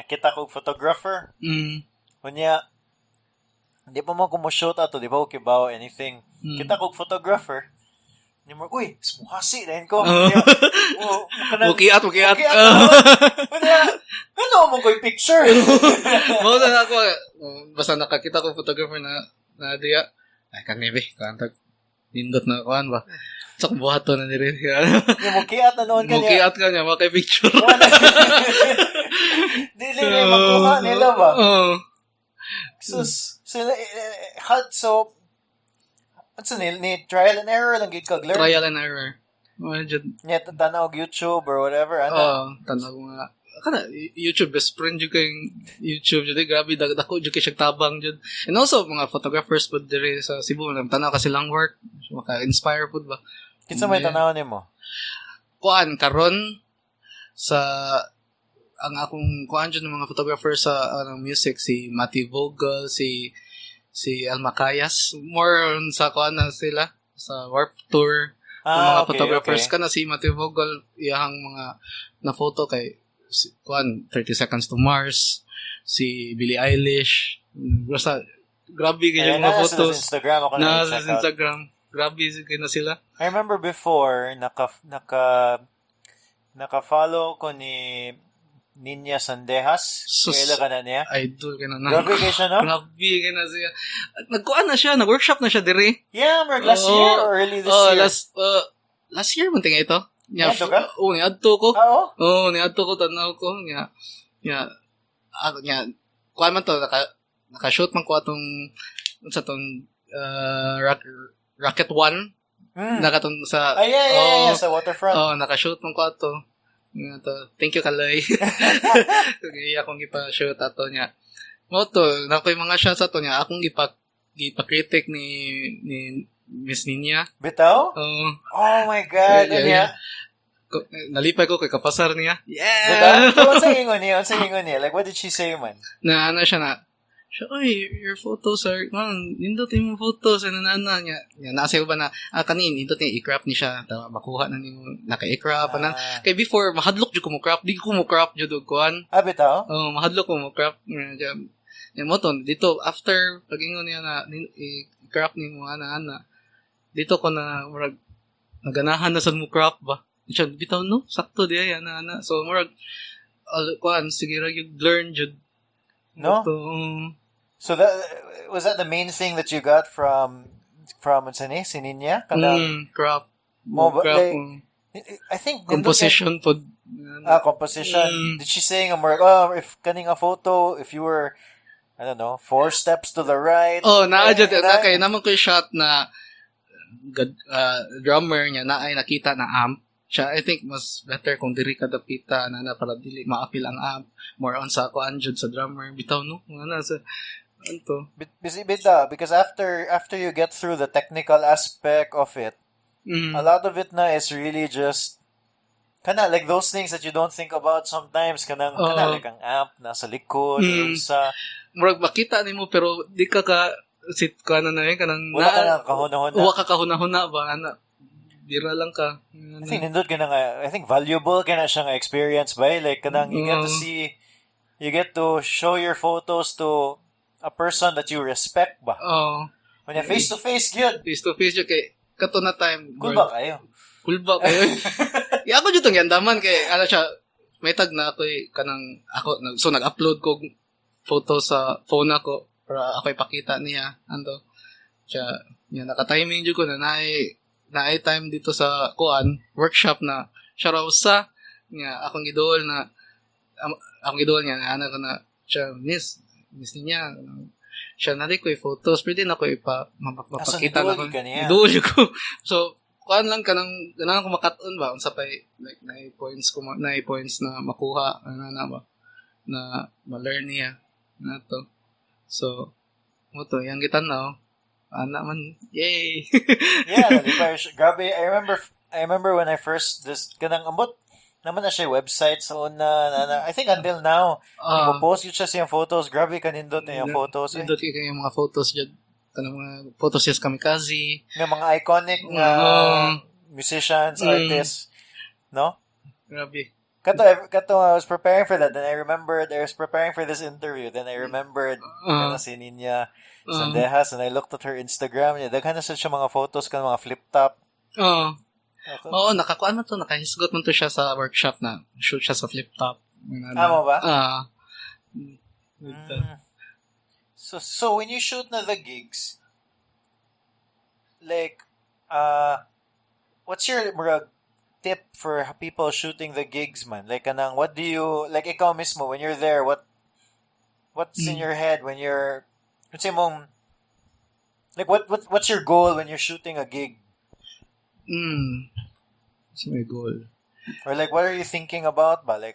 kita ko photographer kunya di pa mo kumushoot ato di ba ko kibaw anything kita ko photographer ni mo uy smuhasi dahin ko Mukiat ano mo ko'y picture mo na ako basta nakakita ko photographer na diya ay kanibi kantag nindot na kuhan ba sak buhato na nire mukiat na noon kanya mukiat kanya makay picture dili na makuha nila ba so ni trial and error lang gid kag learn trial and error nya tanaw og YouTube or whatever tanaw nga kana YouTube best friend jud kay YouTube jud grabe dako jud kay siya tabang jud and also mga photographers pud diri sa Cebu lang tanaw kasi lang work maka-inspire pud ba kinsa may tanaw nimo kuan karon sa ang akong kuan jud ng mga photographers sa music si Matty Vogel si Almacayas more sa kuan na sila sa Warped Tour mga photographers kana si Matty Vogel iyang mga na photo kay kuan 30 Seconds to Mars si Billie Eilish basta Grabe Kaya kayo mga na sila sa photos. Instagram, ako na Na sa check out. Instagram. Grabe kayo na sila. I remember before, naka-follow ko ni Ninya Sandejas. Sus. Kaila ka na niya. Idol ka na na. Grabe kayo siya, no? Grabe ka na siya. Nagkuhan na siya. Nag-workshop na siya dire. Yeah, last year or early this year? Last year man tingay ito. Niadto ka? Oo, niadto ko. Oo? Oo, niadto ko. Tanaw ko. Kuhan man to. Naka-shoot man ko atong sa tong Rocket 1. Nakatong sa... Yeah, sa waterfront. Naka-shoot man ko ato. Thank you, Kaloy. Kaya akong ipa-shoot ato niya. Moto, nakoy mga shots ato niya. Akong ipa-critic ni Miss Ninya. Bitaw? Oh my God. Yeah. Nalipay ko kay kapasar niya. Yeah! Bitaw? So, what's sa ingon niya? Like, what did she say, man? Oy, your photos are, nindot yung photos, niya. Nasa ba na, kanin, nindot niya, i-crop niya siya. Tama, makuha na niyo, naka-i-crop, Kaya before, mahadlok dyan ko mo crop. Di ko mo crop dyan doon, kuhan. Bitaw? Mahadlok ko mo crop. Yan mo to, dito, after, pag-ingon niya na, i-crop niyo mo, dito ko na, naganahan na sa mo crop ba? Siya, bitaw, no? Sakto diya, yan, So, kuhan, sige, yung learn dyan. No? So was that the main thing that you got from si Ninya? Crop. Like, I think composition po. Composition. Did she saying if kaning a photo, if you were, I don't know, 4 steps to the right. Kaya naman ko yung shot na drummer niya na ay nakita na amp. Siya, I think, mas better kung diri ka dapita na para dili maapil ang amp. More on sa kuan jud sa drummer. Bitaw, no? Bitaw, because after you get through the technical aspect of it, a lot of it na is really just like those things that you don't think about sometimes. Like ang amp nasa likod, sa... Murag makita nimo pero di ka sit ka na yun, wala ka na kahuna-huna. Wala ka kahuna-huna ba, Bira lang ka. I think nindot ka na nga, I think valuable ka na siya nga experience ba? Like, you get to show your photos to a person that you respect ba? When you face-to-face, good. Face-to-face yun, kay kato na time. Cool ba kayo? Ako dito ng yandaman, kay siya, may tag na so nag-upload ko photo sa phone ako, para ako ipakita niya, siya, naka-timing dyan ko na naay time dito sa workshop na siya raw sa akong idol niya siya miss niya siya nari ko yung photos pwede na ko mapakita na ko idol ko so kuan lang kanang ko makaton ba unsa pay like na points na makuha na ma-learn niya nato so mo to yang gitanaw man, yay! Yeah, grabe. I remember when I first, kanang ambot, naman na siya website sa una, I think until now, post yun siya siyang photos, grabe kanindot na yung photos. Nindot yung mga photos dyan, kanang mga photos siya kamikaze. Yung mga iconic musicians, artists, no? Grabe. Kato, I was preparing for that, then I remembered, I was preparing for this interview, then I remembered, si Ninya Sandejas, and I looked at her Instagram, daghan na siya mga photos ka, mga flip-top. Oo, nakakuan mo to, nakahisgot mo to siya sa workshop na, shoot siya sa flip-top. Mo ba? So when you shoot na the gigs, like, what's your tip for people shooting the gigs, man? Like, what do you, like, ikaw mismo, when you're there, what's in your head when you're, like, what's your goal when you're shooting a gig? What's my goal? Or like, what are you thinking about ba? Like,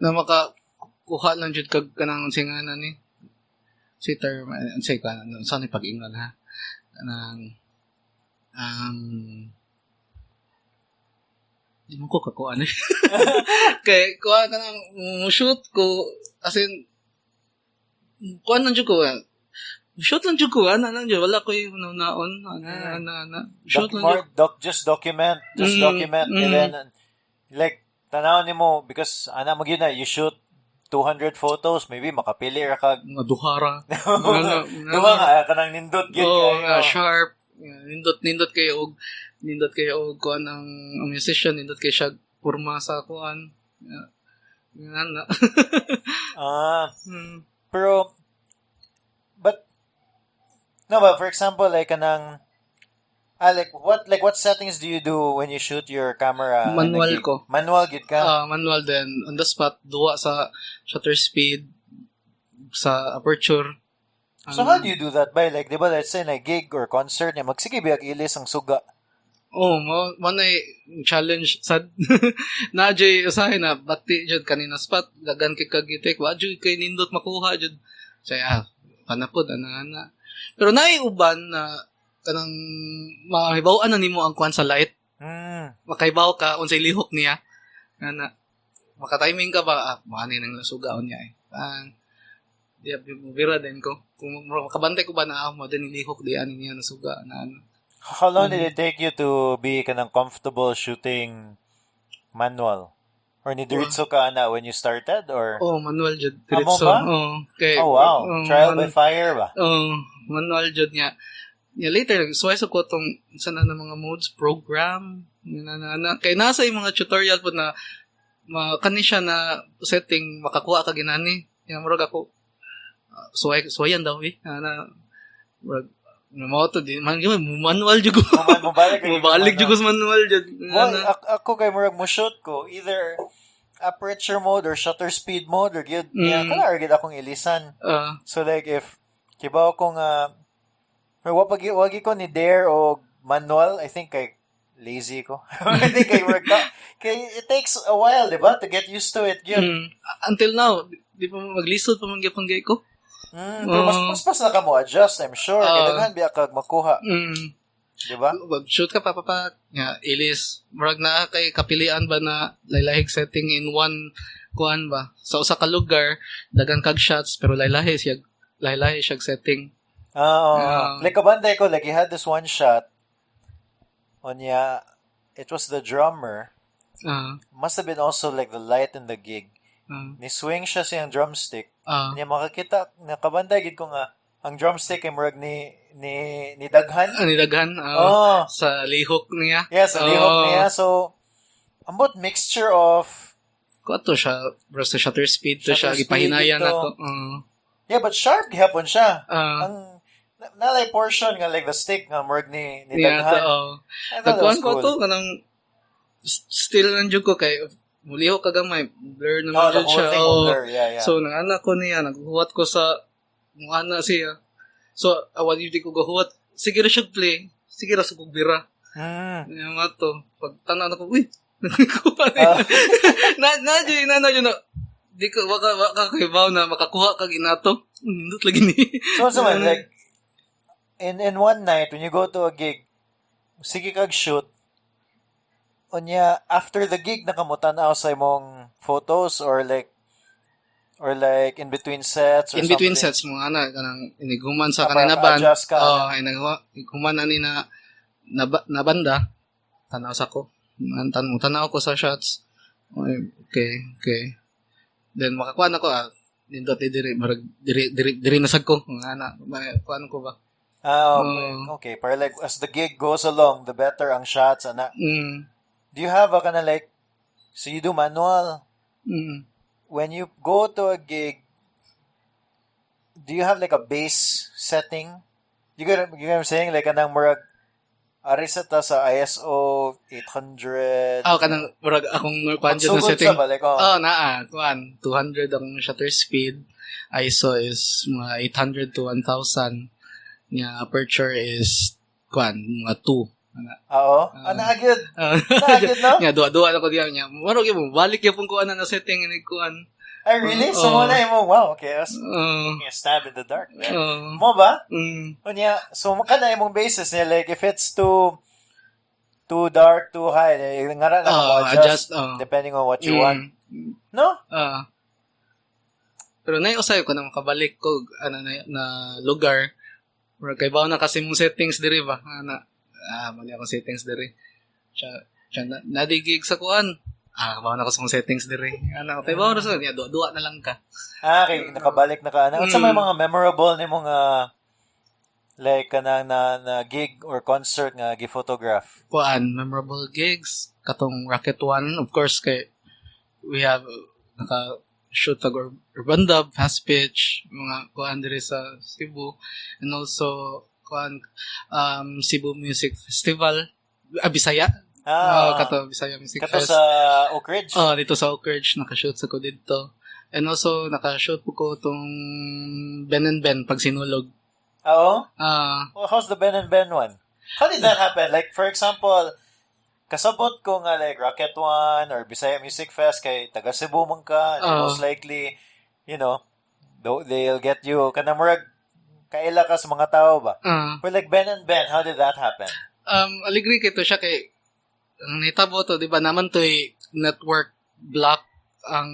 na makakuha lang dyan kanang singanan ni sitter, say ka, saan yung pag-ingal ha? Di mo ko kakuha na. Kaya, kuha ka nang shoot ko, as in, kuha lang dyan ko, shoot lang dyan ko, wala ko yung naon, shoot lang dyan. Just document, and then, like, tanaw ni mo, because, mo yun na, you shoot 200 photos, maybe makapili ra kag Mga duhara. Duha nga kanang nindot gyud kayo. Sharp. Nindot kayo og kuan ang musician, nindot kayo siya porma sa kuan. Nga na. Pero but for example like kanang what settings do you do when you shoot your camera? Manual ko. Manual gid ka? Manual then on the spot duwa sa shutter speed sa aperture. So how do you do that by like diba let's say na gig or concert niya magsige biag ilis ang suga. Mo na challenge sad. Na jay usahay na bati jud kanina spot dagan kay kagitek wa jud kay nindot makuha jud. Saya panapod ana. Pero naay uban na kanang mahibaw-an na nimo ang kuan sa light. Makaibaw ka unsay lihok niya. Ana. Maka-timing ka ba? Maani nang nasugaon niya eh. Di bira din ko. Kung makabantay ko ba na mo din lihok di ani niya nasuga na ano. How long did it take you to be kanang comfortable shooting manual? Or ni diretso ka na when you started or? Manual jud diretso. Okay. Oh wow. Trial by fire ba? Manual jud niya. Later, suway sa ko itong sana na mga modes, program, kaya nasa yung mga tutorial po na kani siya na setting, makakuha ka ginani. Yan, marag ako, suwayan daw eh. Manual jugo. Mabalik jugo sa manual jud. Ako kay marag mo shoot ko, either aperture mode or shutter speed mode or gid. Kala gid akong ilisan. So like if kibaw ko nga wagi ko ni dare o manual, I think kay lazy ko. I think kay it takes a while, diba, to get used to it. Until now, di pa maglisod pa man gyapon gay ko. Pero mas na ka mo adjust, I'm sure. Kaya daghan biya kag makuha. Diba? Shoot ka pa. Ilis. Murag na kay kapilian ba na laylahig setting in one kuan ba? Sa usa ka lugar, dagan kag shots pero laylahi siya setting. Like kabantay ko, like he had this one shot it was the drummer. Must have been also like the light in the gig. Ni swing siya siyang drumstick. Niya makakita, nakabantay gid ko nga ang drumstick ay murag ni daghan. Ni daghan. Sa lihok niya. Yeah, sa lihok niya. So ambot mixture of Kuato siya, basta shutter speed to siya, gipahinayan ako. Yeah, but sharp gihapon siya. Ang nalay portion nga like the stick nga murag ni daghan. Nagkuhan ko to kanang still nandiyo ko kay muliho kagamay blur naman jud siya. Yeah. So nang anak ko niya naghuwat ko sa ana siya. So awal yun ko gahuwat. Sige ra siya play. Sige ra sa kugbira. Yung nga to. Pag tanaw na ko, uy! na di ko waka kaibaw na makakuha kag inato. Nindot lagi ni. So man, like in one night when you go to a gig, sige kag shoot. Unya after the gig nakamutan-aw sa imong photos or like in between sets or in between sets mo ana kanang iniguman sa kanina band. Iniguman ani na banda. Tanaw sa ko. Tanaw ko sa shots. Okay. Then makakuha na ko nindot diri nasag ko ana kuan ko ba. Okay. Para like as the gig goes along, the better ang shots ana. Do you have a kind of like, so you do manual? When you go to a gig, do you have like a base setting? You get what I'm saying? Like kanang murag arisata sa ISO 800. Kanang murag akong kuan jud na setting. Ba, like, kuan 200 ang shutter speed. ISO is mga 800 to 1000. Aperture is kuan mga 2. Naagid. Naagid no? Dua-dua na ko diyan niya. Marog yung balik yung kuan na setting ni kuan. Ay, really? So, muna mo, wow, okay. Stab in the dark. Mo ba? So, makana yung basis niya, like, if it's too dark, too high, nga na mo adjust depending on what you want. No? Pero naiusayo ko na makabalik ko na lugar. Kaibaw na kasi mong settings diri ba? Mali akong settings diri. Siya nadigig sa kuan. bawa na ko sa settings dire. Ano, kay bawa na sa niya, duwa na lang ka. Okay, nakabalik na ka. Ano sa may mga memorable ni mga like kanang na gig or concert nga gi-photograph? Kuan, memorable gigs, katong Rocket One, of course, kay we have naka-shoot tag Urbandub, Faspitch, mga kuan dire sa Cebu, and also kuan Cebu Music Festival, Bisaya. Kato Bisaya Music Kato Fest. sa Oak Ridge? Dito sa Oak Ridge, naka-shoot sa ko dito. And also, naka-shoot ko tong Ben and Ben pag sinulog. Oo? Well, how's the Ben and Ben one? How did that happen? Like, for example, kasabot ko nga like Rocket One or Bisaya Music Fest kay taga Cebu man ka, and most likely, you know, they'll get you kanang murag kaila ka sa mga tao ba? But like Ben and Ben, how did that happen? Aligri kito siya kay ang nitabo to, di ba naman to'y network block ang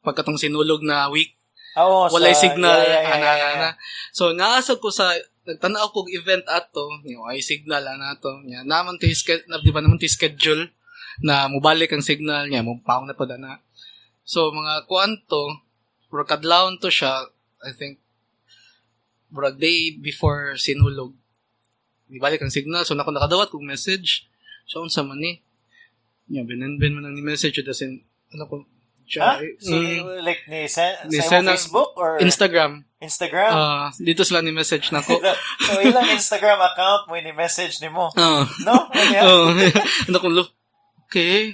pagkatong sinulog na week. Walay signal. Yeah. So, naasag ko sa, nagtanaw kong event ato, ay signal, to. Naman to di ba naman to schedule na mubalik ang signal niya, mupaong na po na. So, mga kuanto, kadlawon to siya, I think, day before sinulog. Ibalik ang signal. So, nakadawat kong message. So, unsa man ni? Ben man ang ni-message. Dasin, So, like, sa Facebook or? Instagram. Dito sila ni-message na ko. So, ilang Instagram account mo ni-message ni mo? No? Ano ko, okay.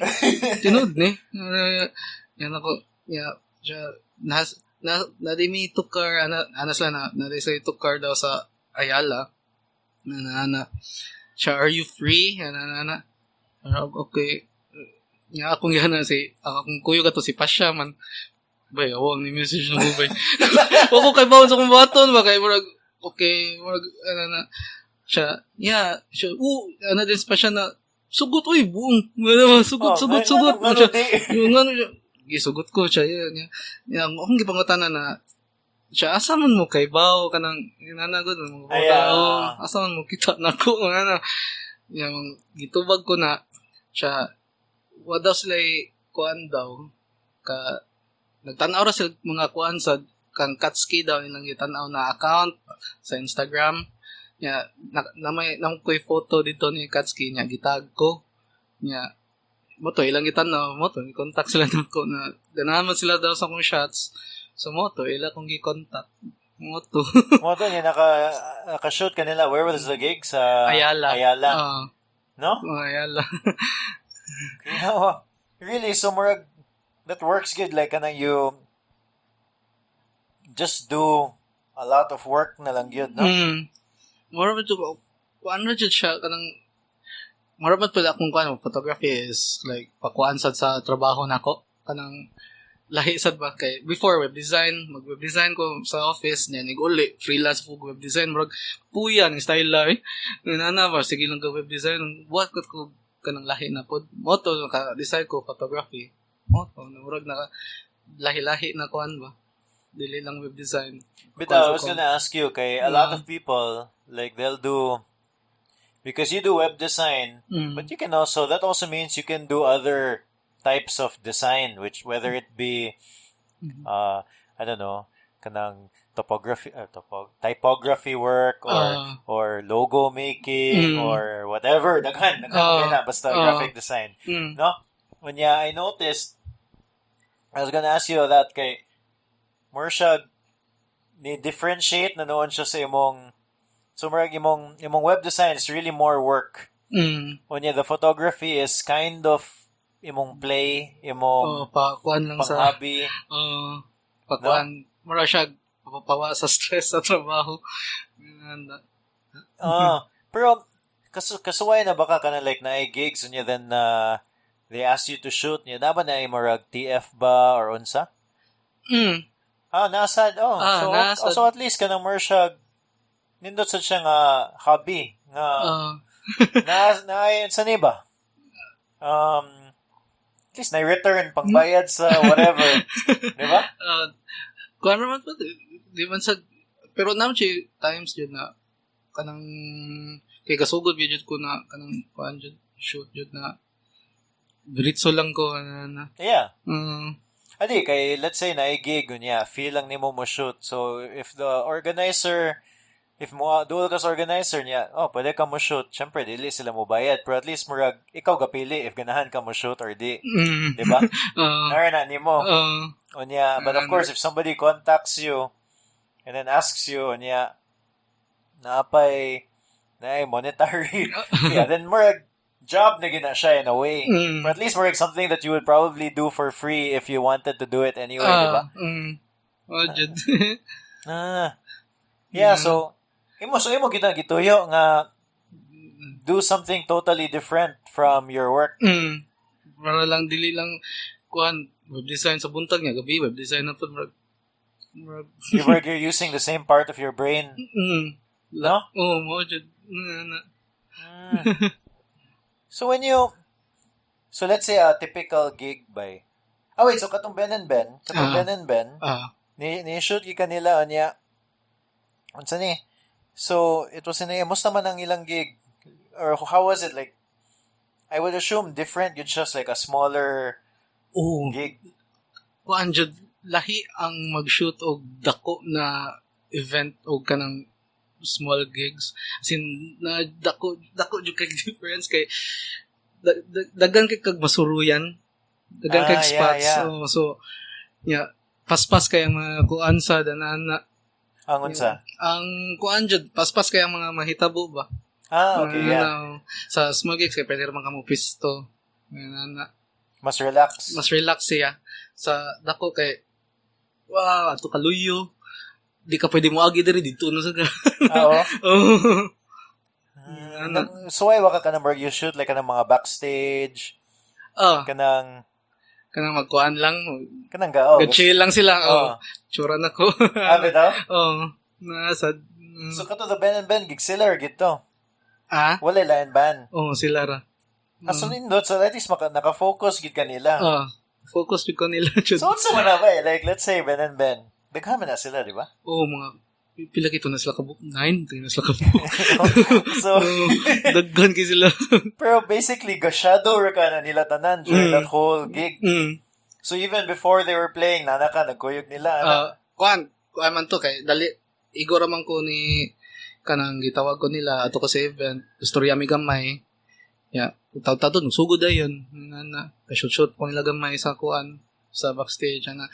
Tinood ni. Yan ako. Nadi mi tukar, nadi sa tukar daw sa Ayala. Siya, are you free? Okay. Akong akong kuyo ka to si Pasha man. Bay, awang ni message na mo, bay. Wako kay bawon sa kong baton, ba kay murag, okay, murag, siya, din pa siya na, sugot, buong, sugot. Gisugot ko siya, akong gipangutana na, siya, asa man mo kay bawo ka ng, inanagod, asa man mo kita na ko, gitubag ko na, siya, what daw sila kuan daw nagtanaw ra sila mga kuan sa kang Katski daw ilang gitanaw na account sa Instagram na may koy photo dito ni Katski niya gitag ko niya mo to ilang gitanaw mo to i-contact sila nako na ganahan sila daw sa akong shots so mo to ila kong gi-contact mo to niya naka-shoot kanila. Where was the gig? Sa Ayala. No? Ayala. Really, so murag that works good like you just do a lot of work na lang yun, no? More of it kuan ra jud siya kanang more of it pala akong kuan photography is like pakuan sad sa trabaho nako kanang lahi sad ba kay before web design mag-web design ko sa office niya uli freelance po web design murag puya ng style ay nana ba sige lang web design what ko kanang lahi na pod moto ka-decide ko photography moto murag na lahi-lahi na kuan ba dili lang web design but I was gonna ask you kay a lot of people like they'll do because you do web design but you can also that also means you can do other types of design which whether it be I don't know kanang typography work or logo making or whatever daghan na basta graphic design no when I noticed I was gonna ask you that kay more siya ni differentiate na noon siya sa imong so marag imong web design is really more work when the photography is kind of imong play imong pakuan lang sa hobby pakuan mura siya papawa sa stress sa trabaho. Pero kasuway na baka ka na like na gigs niya then they ask you to shoot niya dapat na marag TF ba or unsa? Nasad. So at least kanang more siya nindot sa siya nga hobby nga na sa niba. At least na return pangbayad sa whatever. Di ba? Kuan naman po, di man sa, pero naman siya times yun na, kanang, kay kasugod yun ko na, kanang, kuan yun, shoot yun na, Diretso lang ko na. Yeah. Mm. Adi, kay, let's say, naigig, niya, feel lang nimo mo shoot. So, if dual ka sa organizer niya, pwede ka mo shoot. Siyempre, dili sila mo bayad. Pero at least, murag, ikaw gapili if ganahan ka mo shoot or di. Diba? Nara na nimo. Onya, but of course, if somebody contacts you and then asks you, onya, naapay monetary, yeah, then murag, job na gina siya in a way. But at least murag something that you would probably do for free if you wanted to do it anyway, diba? Jud. Yeah, so imo kita gituyo nga do something totally different from your work. Para lang dili lang kuan web design sa buntag nga gabi web design na pud You're using the same part of your brain. No? Mo jud. So let's say a typical gig by so katong Ben and Ben, ni-shoot ka nila niya. Unsa ni? So, it was musta man ang ilang gig? Or how was it? Like, I would assume different. It's just like a smaller gig. Kuan jud lahi ang mag-shoot og dako na event og kanang small gigs. As in, na dako jud kay difference kay dagan kay kag masuruyan. Dagan kay spots. Yeah. So, paspas kay ang mga kuan sa danana. Ang unsa? Ang kuan jud paspas kay ang mga mahitabo ba. Okay, yeah. Sa small gigs kay pwede man kamo pisto. Mas relax. Mas relax siya. Sa dako kay ato kaluyo. Di ka pwede mo agi diri dito no sa. Oo. So why waka ka number you shoot like kanang mga backstage? Kanang magkuhan lang. Kanang Ga-chill lang sila. Tsura na ko. Bitaw? Nasad. So kato the Ben and Ben gig sila or gito? Wala lain ban. Sila ra. So nindot so at least naka-focus gid kanila. Focus gid kanila. So unsa man ba like let's say Ben and Ben. Daghan na sila, di ba? Mga pila kito na sila kabuk 9, na sila kabuk. So daghan kay sila. Pero basically shadow ra ka na nila tanan during that whole gig. So even before they were playing, nagkuyog nila. Kuan man to kay dali igora man ko ni kanang gitawag ko nila ato ko sa event, istorya mi gamay. Taw-taw sugod dayon na shoot ko nila gamay sa kuan sa backstage na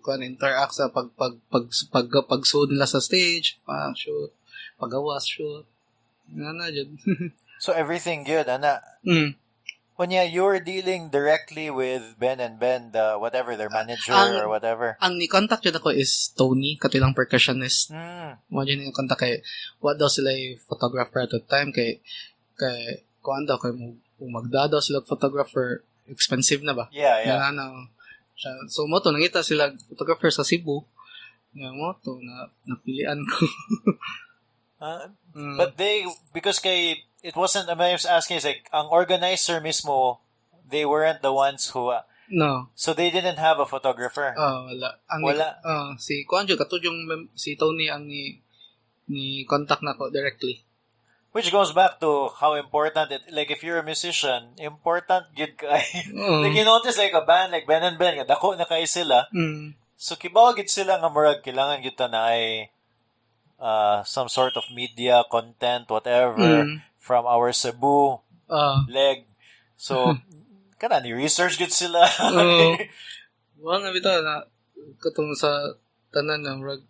kuan interact sa pagsuod nila sa stage, shoot, pagawas, shoot. Jud. So everything good, ana. When you're dealing directly with Ben and Ben, the whatever their manager or whatever. Ang ni-contact jud ako is Tony, katilang percussionist. Mo jud ni contact kay what daw sila photographer at the time kay kuan daw kay magdadaw sila photographer expensive na ba? Yeah. So mo to nangita sila photographer sa Cebu. Mo to napilian ko. But because it wasn't, I was asking, is like, ang organizer mismo, they weren't the ones who, no. So they didn't have a photographer? Wala. Si Kuanjo, katudyung si Tony ang ni contact na ko directly. Which goes back to how important like if you're a musician, important gid kay. Like you notice like a band like Ben and Ben, dako na kay sila. So kibaw gid sila nga murag kailangan gyud ta na ay some sort of media content whatever from our Cebu leg. So kana ni research gid sila. Wala na bitaw na katong sa tanan na murag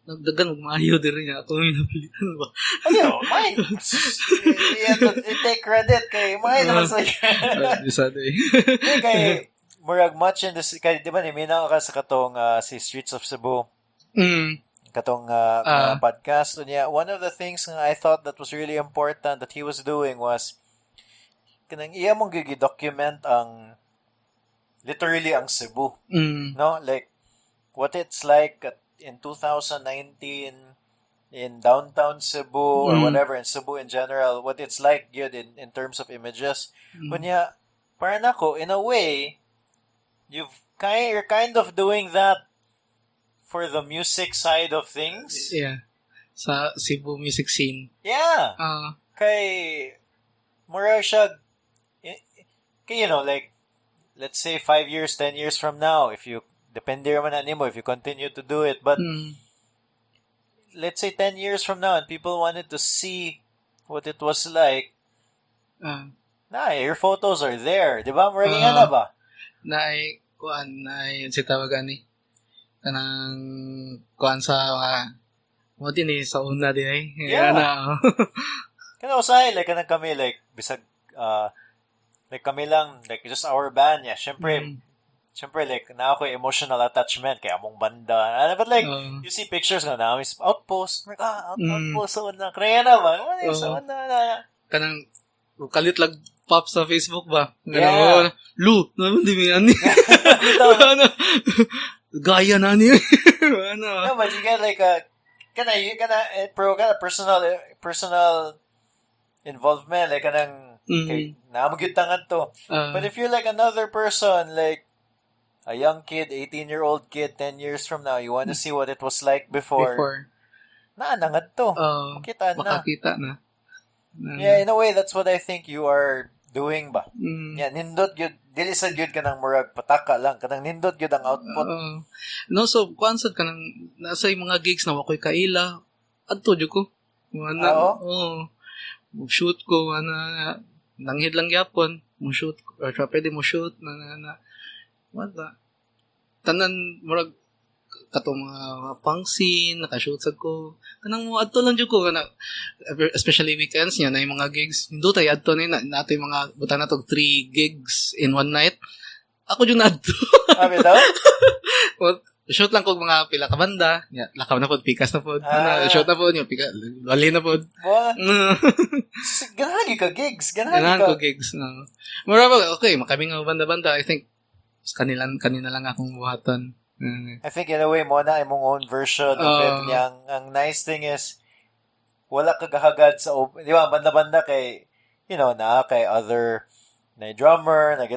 nagdagan maayo diri nga ako napilitan ba. Mine. Take credit kay mine naman sa Bisa day. Kay murag much in this kay di ba ni minaw ka sa katong si Streets of Cebu. Katong podcast niya. One of the things nga I thought that was really important that he was doing was kanang iya mong gi-document ang literally ang Cebu. No, like what it's like in 2019 in downtown Cebu or whatever in Cebu in general, what it's like good in terms of images. Kunya, para nako, in a way, you're kind of doing that for the music side of things. Yeah. Sa Cebu music scene. Yeah. Kay mura siya kay, like, let's say 5 years, 10 years from now, if you, depende naman na nimo, if you continue to do it, but let's say 10 years from now and people wanted to see what it was like, your photos are there. Di ba? Maraging na ba? Si tawagan ni. Kanang, kuan sa, mo din sa una din eh. Yeah. Kana usahay, like, kanang kami, like, bisag, like, kami lang, like, just our band, yeah. Siyempre, like, na ako emotional attachment kay among banda. But, like, you see pictures na namin, outpost, like, outpost, sa una. Kaya na ba? Sa una. Kanang, kalit lag pop sa Facebook ba? Yeah. Lu, naman di mo yan. Gaya na niya. No, but you get, like, personal involvement, like, kanang, namagyutangan to. But if you're, like, another person, like, a young kid, 18-year-old kid, 10 years from now, you want to see what it was like before. Naanangad to. Makakita na. Yeah, in a way, that's what I think you are doing ba. Yeah, nindot yun. Dili sa yun ka ng murag pataka lang. Kanang nindot yun ang output. No, so, konsert ka ng, nasa yung mga gigs na wakoy kaila, adto dyo ko. Shoot ko, nanghid lang yapon, mo shoot, or pwede mo shoot, wala. Tanan, murag, katong mga pang-scene, nakashoot sa ko. Kanang mo, adto lang dyan ko. Especially weekends niya, na yung mga gigs. Hindi tayo adto na nato yung mga, buta na to, 3 gigs in one night. Ako dyan adto. Sabi daw? Shoot lang ko mga pila ka banda. Lakaw na po, pikas na po. Shoot na po, wali na po. Ganahan ka gigs. Ganahan ko gigs. Maraba, okay, makaming banda-banda. I think, kanina lang akong buhatan. I think in a way mo na imong own version of it niya. Ang nice thing is wala ka gahagad sa di ba banda-banda kay na kay other na drummer na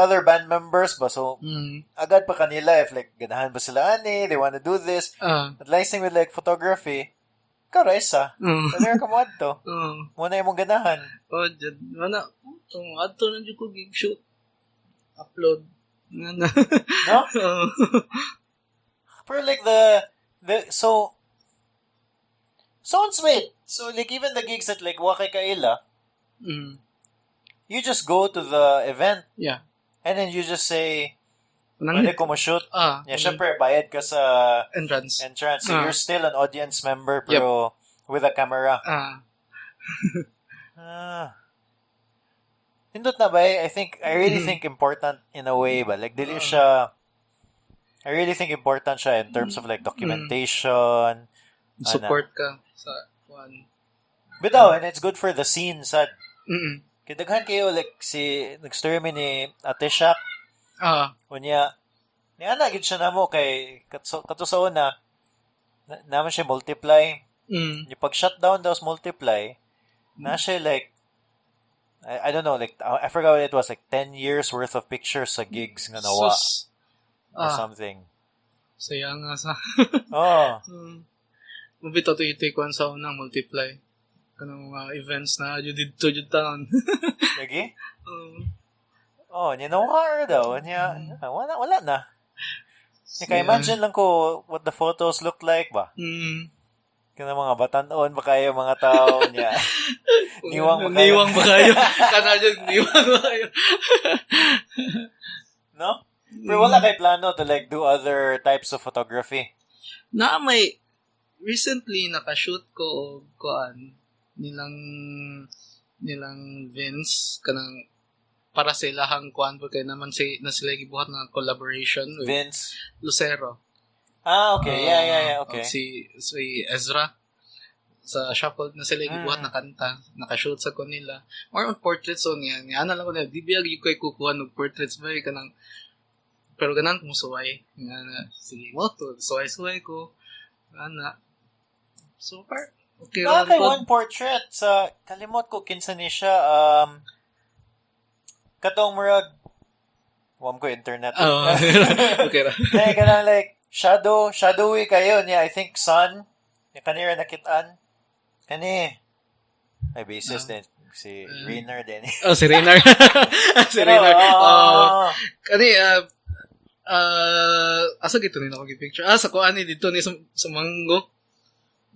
other band members ba so agad pa kanila if like ganahan ba sila ani they want to do this but nice thing with like photography karaisa kaya ka mo adto mo na imong ganahan wala adto na jud ko gig shoot upload no? Pero like the so sounds sweet. So like even the gigs that like wakay kaila, you just go to the event. Yeah. And then you just say, pwede ko mo-shoot. Syempre, bayad ka sa entrance. So you're still an audience member pero with a camera. Hindot na ba I really think important in a way ba like dili siya I really think important siya in terms of like documentation support ka sa one bitaw and it's good for the scene sad kidaghan kayo like nag-story mi ni Ate Shak unya ni ana gid siya namo kay kato sa una naman siya multiply yung pag shutdown daw multiply na siya like I don't know, like, I forgot what it was, like 10 years worth of pictures sa gigs nga nawa. Or something. Saya nga sa. Mabito to ikuan sa unang multiply. Kanang mga events na dito town. Lagi? Ninawa daw. Wala na. Imagine lang ko what the photos look like ba? Kana mga batanon ba kayo mga tao niya. Niwang ba kayo? Kana dyan, niwang ba kayo? No? Pero wala kay plano to like do other types of photography. May recently nakashoot ko kuan nilang Vince kanang para sa ilahang kuan po kay naman na sila gibuhat na collaboration with Vince Lucero. Okay. Yeah. Okay. Si Ezra sa shuffle na sila gibuhat na kanta, nakashoot sa kanila. More on portraits on yan. Yan na lang ko na, di biyag yung ko'y kukuha ng portraits ba? Kanang, pero ganan kung suway. Sige mo to, suway ko. So far, okay. Kay one portrait sa, kalimot ko kinsa ni siya, katong murag, wam ko internet. Okay ra. Kanang like, shadowy kayo niya. I think sun. Yung kanira nakitaan. Ay basis din. si Rainer din. Si Rainer. Si Rainer. Kani, asa gito ni ako picture. Sa kuan ni dito ni sa Mango.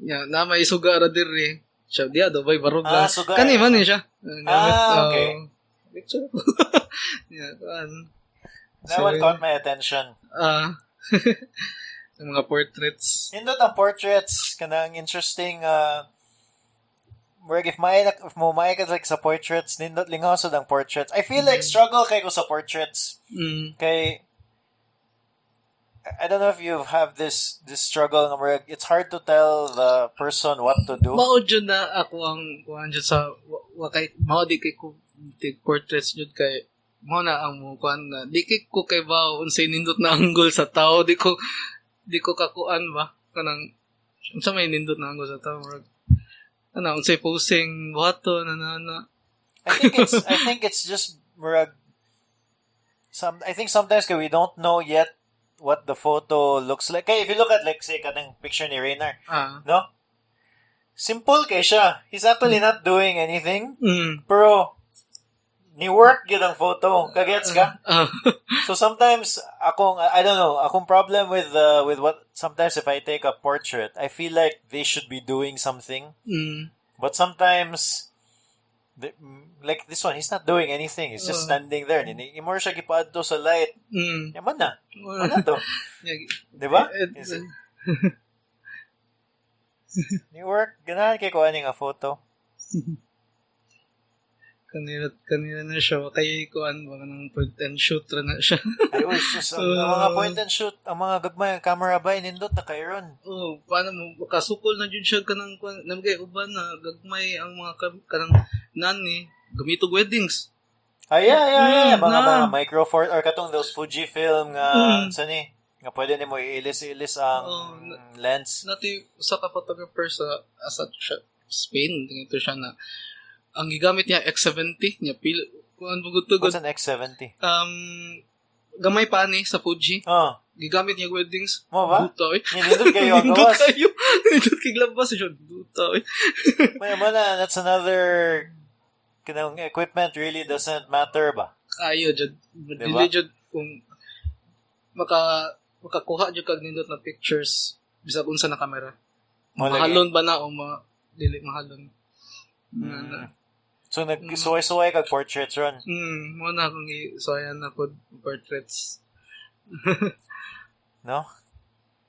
Na may suga ra diri. Siya dia do bay barog lang. Kani man ni siya. Okay. Picture. Kuan. That one caught my attention. Yung mga portraits. Nindot ang portraits, kanang interesting, if mo may ka like sa portraits, nindot lingaw sa ang portraits. I feel like struggle kay ko sa portraits. Kay, I don't know if you have this struggle, it's hard to tell the person what to do. Mao jud na ako ang kuan jud sa wakay mao di kay ko portraits jud kay mo na ang mo kuan na di ko kay ba unsay nindot na angle sa tao di ko kakuan ba kanang unsa may nindot na angle sa tao ana unsay posing buhaton na I think it's just murag I think sometimes we don't know yet what the photo looks like. Kay if you look at like say kanang picture ni Rainer, no? Simple kay siya. He's actually not doing anything. Pero ni work gyud ang photo. Kagets ka? So sometimes I don't know, akong problem with what sometimes if I take a portrait, I feel like they should be doing something. But sometimes like this one, he's not doing anything. He's just standing there. Imor siya gipaadto sa light. Yaman na. Ano to? Diba? Ni work, ganahan kay ko ani nga photo. Kanina na siya. Kaya kuan ba ng point and shoot na siya. Ay, sus. Ang mga point and shoot, ang mga gagmay, camera ba, inindot na kayo ron. Paano mo, kasukol na dyan siya kanang kuan. Namagay uban na gagmay ang mga kanang nani, gamitog weddings. Yeah. Mga micro four, or katong those Fujifilm nga, sani, nga pwede ni mo iilis ang lens. Nati, usa ka photographer sa Spain, tingito siya na, ang gigamit niya X70 niya kuan bugutugod. What's an X70? Gamay pa ni sa Fuji. Gigamit niya weddings. Mo ba? Buta, Nindot kayo ang gawas. Nindot kay glabas siya. Buta, Maya na, that's another kanang equipment really doesn't matter ba? Kayo jud. Diba? Dili jud kung makakuha jud kag nindot na pictures bisag unsa na camera. Mahalon ba na o dili mahalon. So nagsuway-suway kag portraits ron. Muna akong isuwayan na po portraits. No?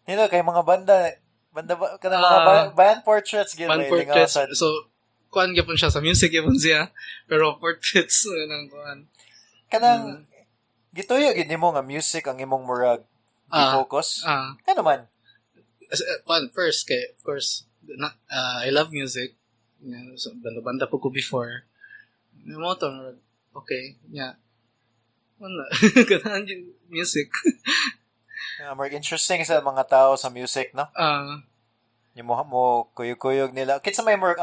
Nino kay mga banda ba kanang mga band portraits gyud band portraits. So kuan gyapon siya sa music gyapon siya, pero portraits nang kuan. Kanang gituyo gid nimo nga music ang imong murag i-focus. Ano man? First kay of course I love music. So, banda po ko before. May motor, okay, yeah. Wala. Ganahan yung music. More interesting sa mga tao sa music, no? Yung mo kuyog-kuyog nila. Kinsa may more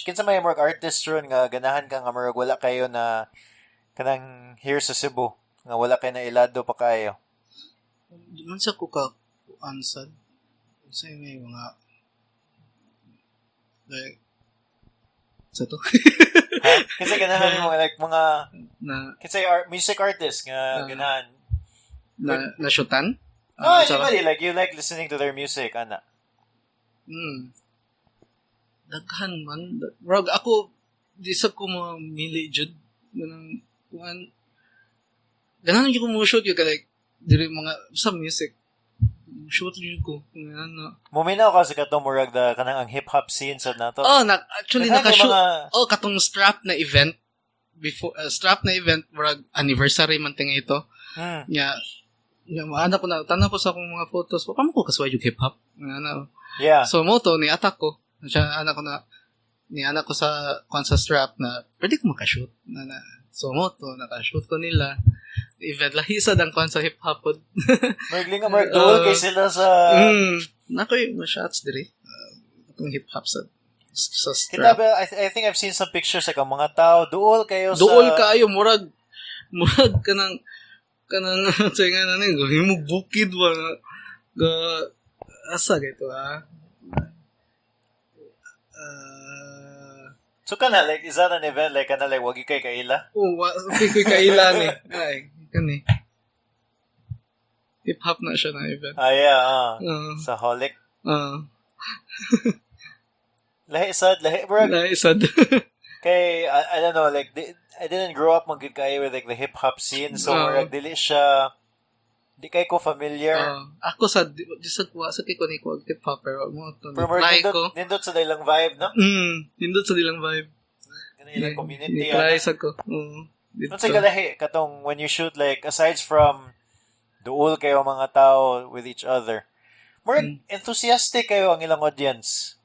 kinsa may more artist ron nga ganahan ka nga more wala kayo na kanang here sa Cebu nga wala kayo na ilado pa kayo. Man sa ko ka ansad. Sa may mga like sa to. Kasi ganahan mo like mga kasi music artist nga ganahan na shootan? No, anybody like you like listening to their music ana. Daghan man. Rog ako di sa ko mamili jud ganang kuan. Ganahan ko mo shoot yung like diri mga sa music. Shoot yun ko. Muminaw ka sa katong murag da kanang ang hip-hop scene sa nato. Actually naka-shoot. Katong strap na event. Strap na event, murag anniversary man tinga ito. Anak ko na, tanong ko sa akong mga photos. Paano ko kasway yung hip-hop? Yeah. So, moto, ni atak ko. Anak ko sa strap na pwede ko makashoot. So, moto, nakashoot ko nila. Event lahi sa dang kwan sa hip-hop. Magling nga dual kay sila sa... Nakoy, shots diri. Itong hip-hop sa strap. I think I've seen some pictures like ang mga tao, dual kayo sa... Dual kayo, murag kanang say nga nanin, himog bukid ba asa gito So kana like is that an event like kana like wagi kay kaila? Ko'y kailan eh. Ay, kani. Hip-hop na siya na event. Yeah. Sa Holic. Lahi sad, bro. Lahi sad. Kay I don't know like I didn't grow up magid kay with like the hip hop scene so murag dili siya di kay ko familiar. Ako sa kay ko ni ko hip hop pero mo to. Pero nindot sa dilang vibe, no? Nindot sa dilang vibe. Kanang community. Try sa ko. Unsay kalahi katong when you shoot like aside from duol kayo mga tao with each other. Murag enthusiastic kayo ang ilang audience.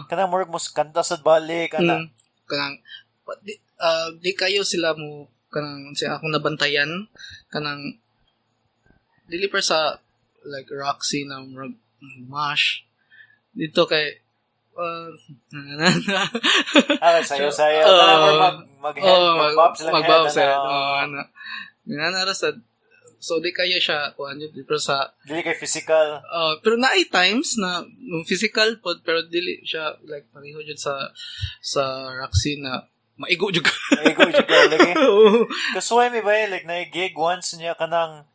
Kanang murag mo kanta sa balik ana. Kanang di kayo sila mo kanang siya akong nabantayan kanang dili per sa like Roxy na mash dito kay sayo mag-bop sila so di kayo siya kuan pero sa dili kay physical pero naay times na physical pod pero dili siya like pareho jud sa Roxy na maigo jud lagi kasuway mi ba like na gig once niya kanang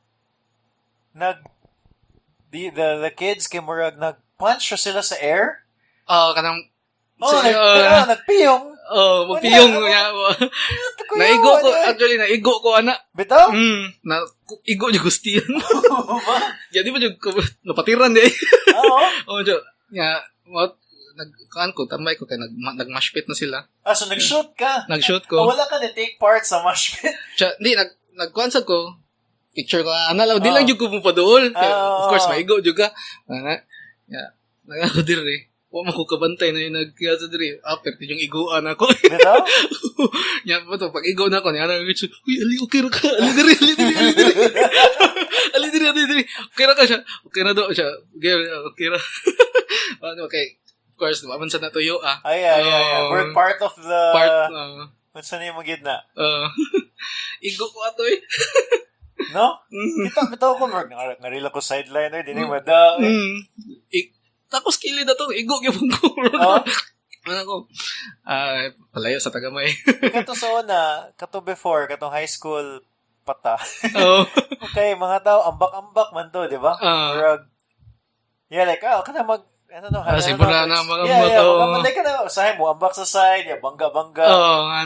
the kids kay murag nag-punch sila sa air. Kanang nagpiyong. Magpiyong niya. Naigo ko ana. Bitaw? Na igo jud gustiyan. Ya di ba jud napatiran di. Oo. Jo. Ya, nagkaan ko tambay ko kay nag-mosh pit na sila. So nag-shoot ka? Nag-shoot ko. Wala ka na take part sa mosh pit? Di nagkuan sa ko. Picture ko ana lang di lang jud ko paduol. Of course maigo jud ka. Ana. Ya. Nagako diri. Wa mo ko kabantay na yung nagkaya sa diri. After yung iguan ako. Dito? Ya mo to pag igo na ko niya na uy ali okay ra ka. Ali diri. Ali diri. Okay ra ka siya. Okay na do siya. Okay ra. Okay. Of course, naman sa natuyo Yeah. We're part of the what's the name mo gid na? Igo ko ato eh. No? Kita bitaw ko narila ko sideliner dinhi mada. Tapos kilid na to, igo gyapon ko. Ano ko? Palayo sa tagamay. Kato sa una, kato before, katong high school pata. Okay, mga tao ambak-ambak man to, di ba? Like kana mag simula na mga like kana usahay mo ambak sa side, bangga-bangga.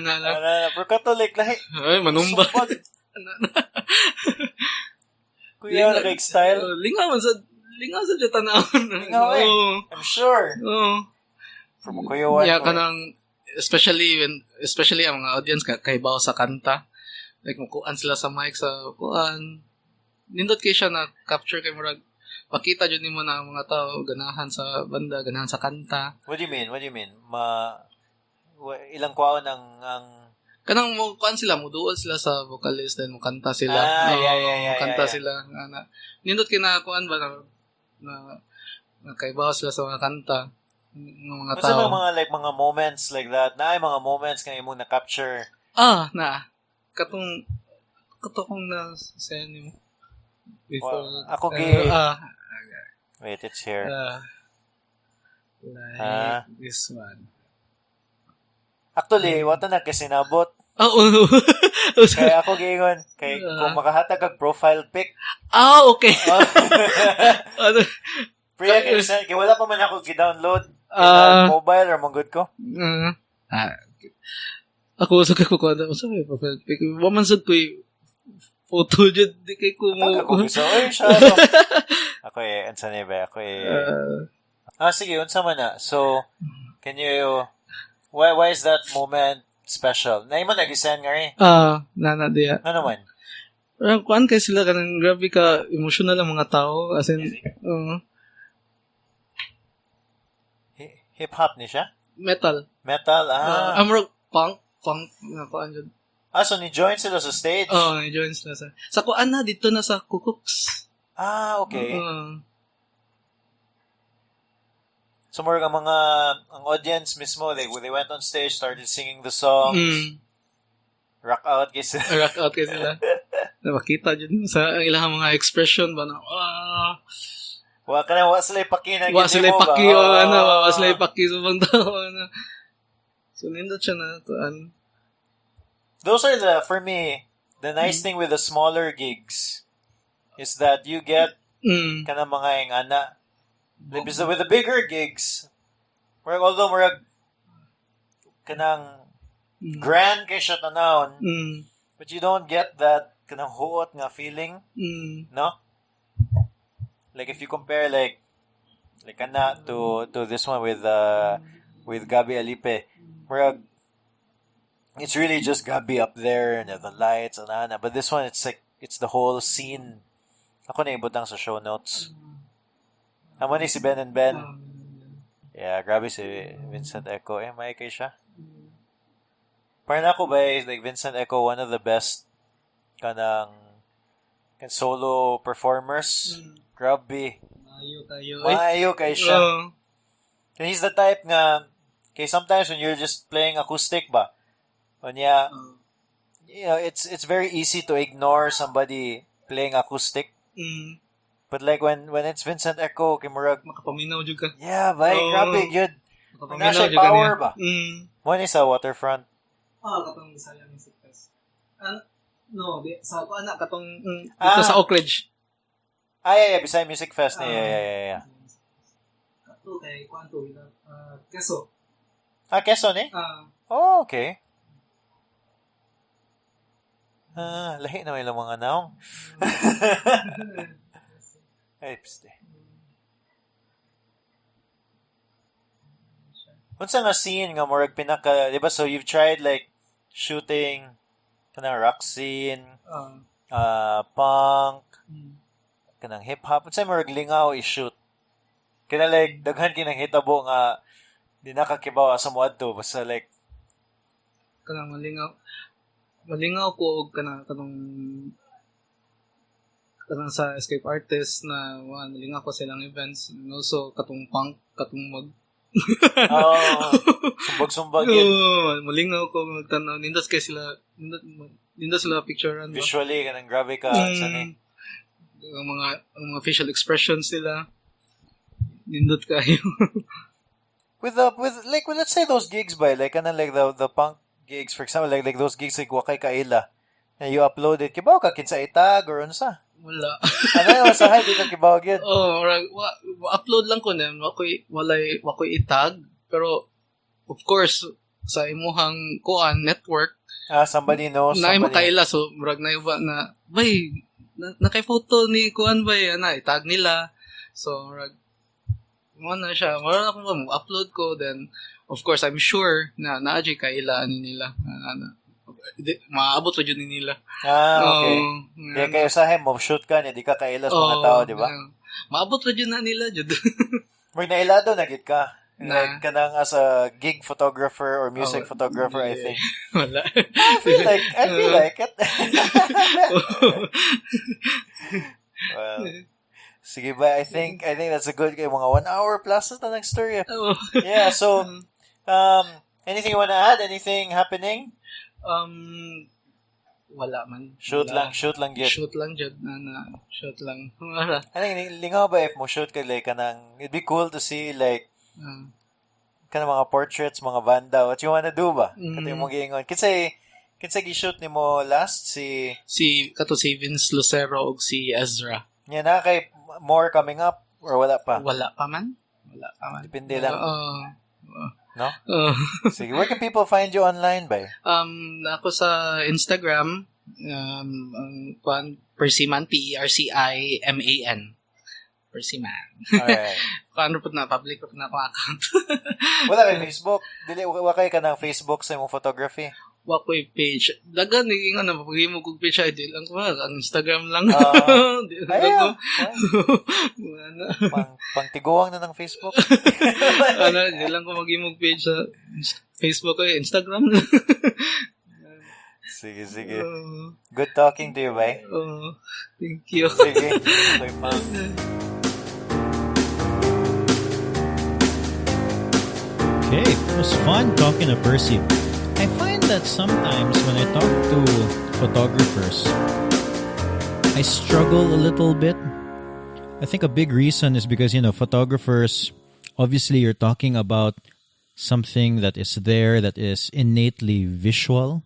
Ana lang. Pero kato like lahi. Ay, manumba. Kuya, style. Lingaw sa tanawon. I'm sure. From kuyawan. Yeah, kanang especially ang mga audience kay bawo sa kanta. Like mukuan sila sa mic sa kuan. Nindot kay siya na capture kay murag pakita jud nimo na mga tao ganahan sa banda, ganahan sa kanta. What do you mean? Ilang kwaon ang kanang mo kuan sila, muduol sila sa vocalist then mo kanta sila. Kanta sila ana. Nindot kay na kuan ba na kaibaw sila sa mga kanta ng mga tao. Ano mga like mga moments like that? Na ay mga moments kang imong na-capture. Katong na send mo. Before ako wait, it's here. Like this one. Actually, wata na kasi nabot. Kaya ako giingon kay kung makahatag kag profile pic. Okay. Priya kay wala pa man ako gi-download mobile or manggod ko. Ako sa ko kuan sa profile pic. Wa man sad ko photo jud di kay ko mo. Ako gusto siya. Ako ansa ni ba? Ako sige, unsa man na. So, can you why is that moment special? Na mo nag-send nga rin? Nana diya. Ano naman? Kuan kay sila kanang grabe ka emotional ang mga tao as in hip-hop ni siya? Metal. Rock punk nga kuan jud. So ni-join sila sa stage? Ni-join sila sa kuan na dito na sa Kukuks. Okay. So more ang audience mismo, like when they went on stage, started singing the songs. Rock out kasi sila. Nakita dyan sa ilang mga expression ba na, wa sila ipaki na wa sila ipaki so bang tao na. So, nindot siya na tuan. Those are for me, the nice thing with the smaller gigs is that you get kanang mga ingana. With the bigger gigs, although we're kanang grand kay siya tanawon, but you don't get that kanang huot nga feeling, no? Like if you compare like ana to this one with Gabi Alipe, where it's really just Gabi up there and the lights and ana, but this one it's like it's the whole scene. Ako na ibutang sa show notes. Amo ni si Ben and Ben. Yeah, grabe si Vincent Echo. May kay siya. Parang ako ba, like Vincent Echo, one of the best kanang solo performers. Grabe. Maayo kay siya. And he's the type nga, kay sometimes when you're just playing acoustic ba, you know, it's very easy to ignore somebody playing acoustic. But like when it's Vincent Echo, kay murag makapaminaw jud ka. Yeah, bay, grabe gyud. Nasa power ba? Mo ni sa waterfront. Katong Bisaya Music Fest. No, sa ako anak katong dito sa Oak Ridge. Yeah, Bisaya Music Fest. Yeah. Kato kay kwanto Queso. Queso ni? Oh, okay. Lahi na may lamang anaw. Ay, piste. Unsa nga scene nga murag pinaka, di ba? So you've tried like shooting kanang rock scene, punk, kanang hip hop. Unsa murag lingaw i-shoot? Kaya like daghan kinang hitabo nga di nakakibaw sa moadto basta like kanang malingaw ko og kanang sa escape artist na malingaw ko silang events and also katong punk katong sumbag yun. Malingaw ko magtanaw nindas kay sila nindas sila picturean visually kanang grabe ka sanay ang mga facial expressions nila nindot kayo. with like let's say those gigs by like kanang like the punk gigs for example like those gigs like Wakay Kaila and you upload it kibaw ka kinsa itag or unsa wala ano sa high di ka kibaw gyud upload lang ko na wakoy itag pero of course sa imuhang kuan network somebody knows na makaila so murag na iba na bay na kay photo ni kuan bay na itag nila so murag mo na siya murag akong upload ko then of course I'm sure na naadjay kaila ani nila maabot ra jud ni nila. Okay. Kaya kayo sa mo shoot ka ni di ka kailas mga tao, di ba? Maabot ra jud na nila jud. May nailado na gid ka. Like kanang as a gig photographer or music photographer, I think. Wala. I feel like it. Well, sige ba, I think that's a good mga 1 hour plus na ng story. Yeah, so anything you want to add? Anything happening? Wala man. Shoot lang gyud. Shoot lang jud na shoot lang. I think lingaw ba if mo shoot ka like kanang it'd be cool to see like kanang mga portraits, mga banda. What you wanna do ba? Kato yung mga kinsa gi-shoot nimo last si Vince Lucero ug si Ezra. Yan na kay more coming up or wala pa? Wala pa man. Depende lang. No? Sige, where can people find you online ba? Ako sa Instagram, Perci Man, Perciman. Perci Man. Alright. Paano po na, public po na akong account. Wala kay Facebook? Wakay ka ng Facebook sa imong photography? Wakoy page. Dagan, nga na, pag mo kong page, di lang ko, ang Instagram lang. Ayaw. Pangtiguang na ng Facebook. Di lang ko mag-imog page sa Facebook ko, Instagram lang. Sige. Good talking to you, bye. Thank you. Sige. Okay, pa. Okay, it was fun talking to Perci. I find that sometimes when I talk to photographers, I struggle a little bit. I think a big reason is because, photographers, obviously you're talking about something that is there that is innately visual.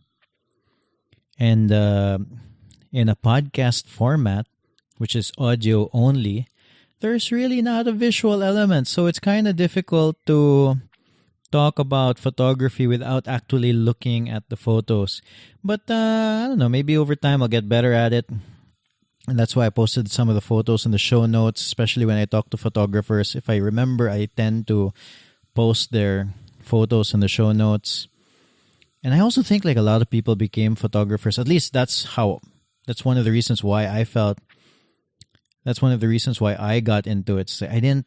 And in a podcast format, which is audio only, there's really not a visual element. So it's kind of difficult to talk about photography without actually looking at the photos. But I don't know, maybe over time I'll get better at it. And that's why I posted some of the photos in the show notes, especially when I talk to photographers. If I remember, I tend to post their photos in the show notes. And I also think like a lot of people became photographers. At least that's one of the reasons why that's one of the reasons why I got into it. So I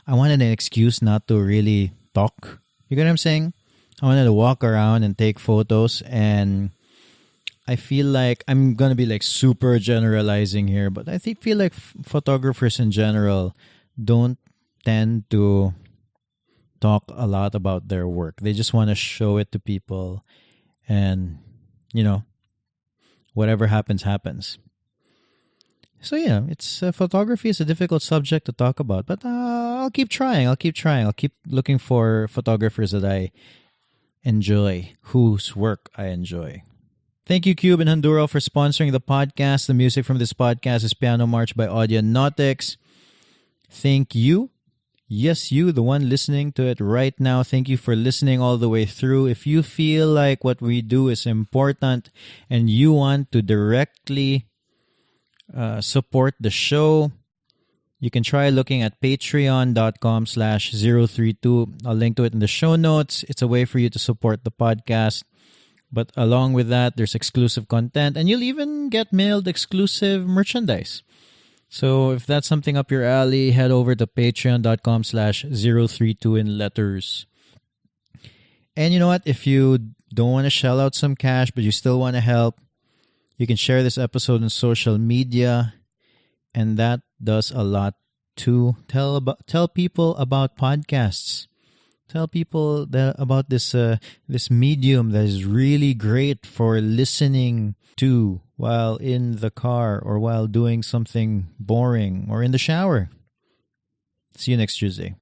wanted an excuse not to really talk. You get what I'm saying? I wanted to walk around and take photos, and I feel like I'm going to be like super generalizing here, but I feel like photographers in general don't tend to talk a lot about their work. They just want to show it to people, and whatever happens, happens. So yeah, it's photography is a difficult subject to talk about, but I'll keep trying. I'll keep looking for photographers that I enjoy, whose work I enjoy. Thank you, Cube and Honduro, for sponsoring the podcast. The music from this podcast is Piano March by Audionautics. Thank you. Yes, you, the one listening to it right now. Thank you for listening all the way through. If you feel like what we do is important and you want to directly support the show, you can try looking at patreon.com/032. I'll link to it in the show notes. It's a way for you to support the podcast. But along with that, there's exclusive content, and you'll even get mailed exclusive merchandise. So if that's something up your alley, head over to patreon.com/032 in letters. And you know what? If you don't want to shell out some cash, but you still want to help, you can share this episode on social media, and that does a lot too. Tell people about podcasts. Tell people about this medium that is really great for listening to while in the car or while doing something boring or in the shower. See you next Tuesday.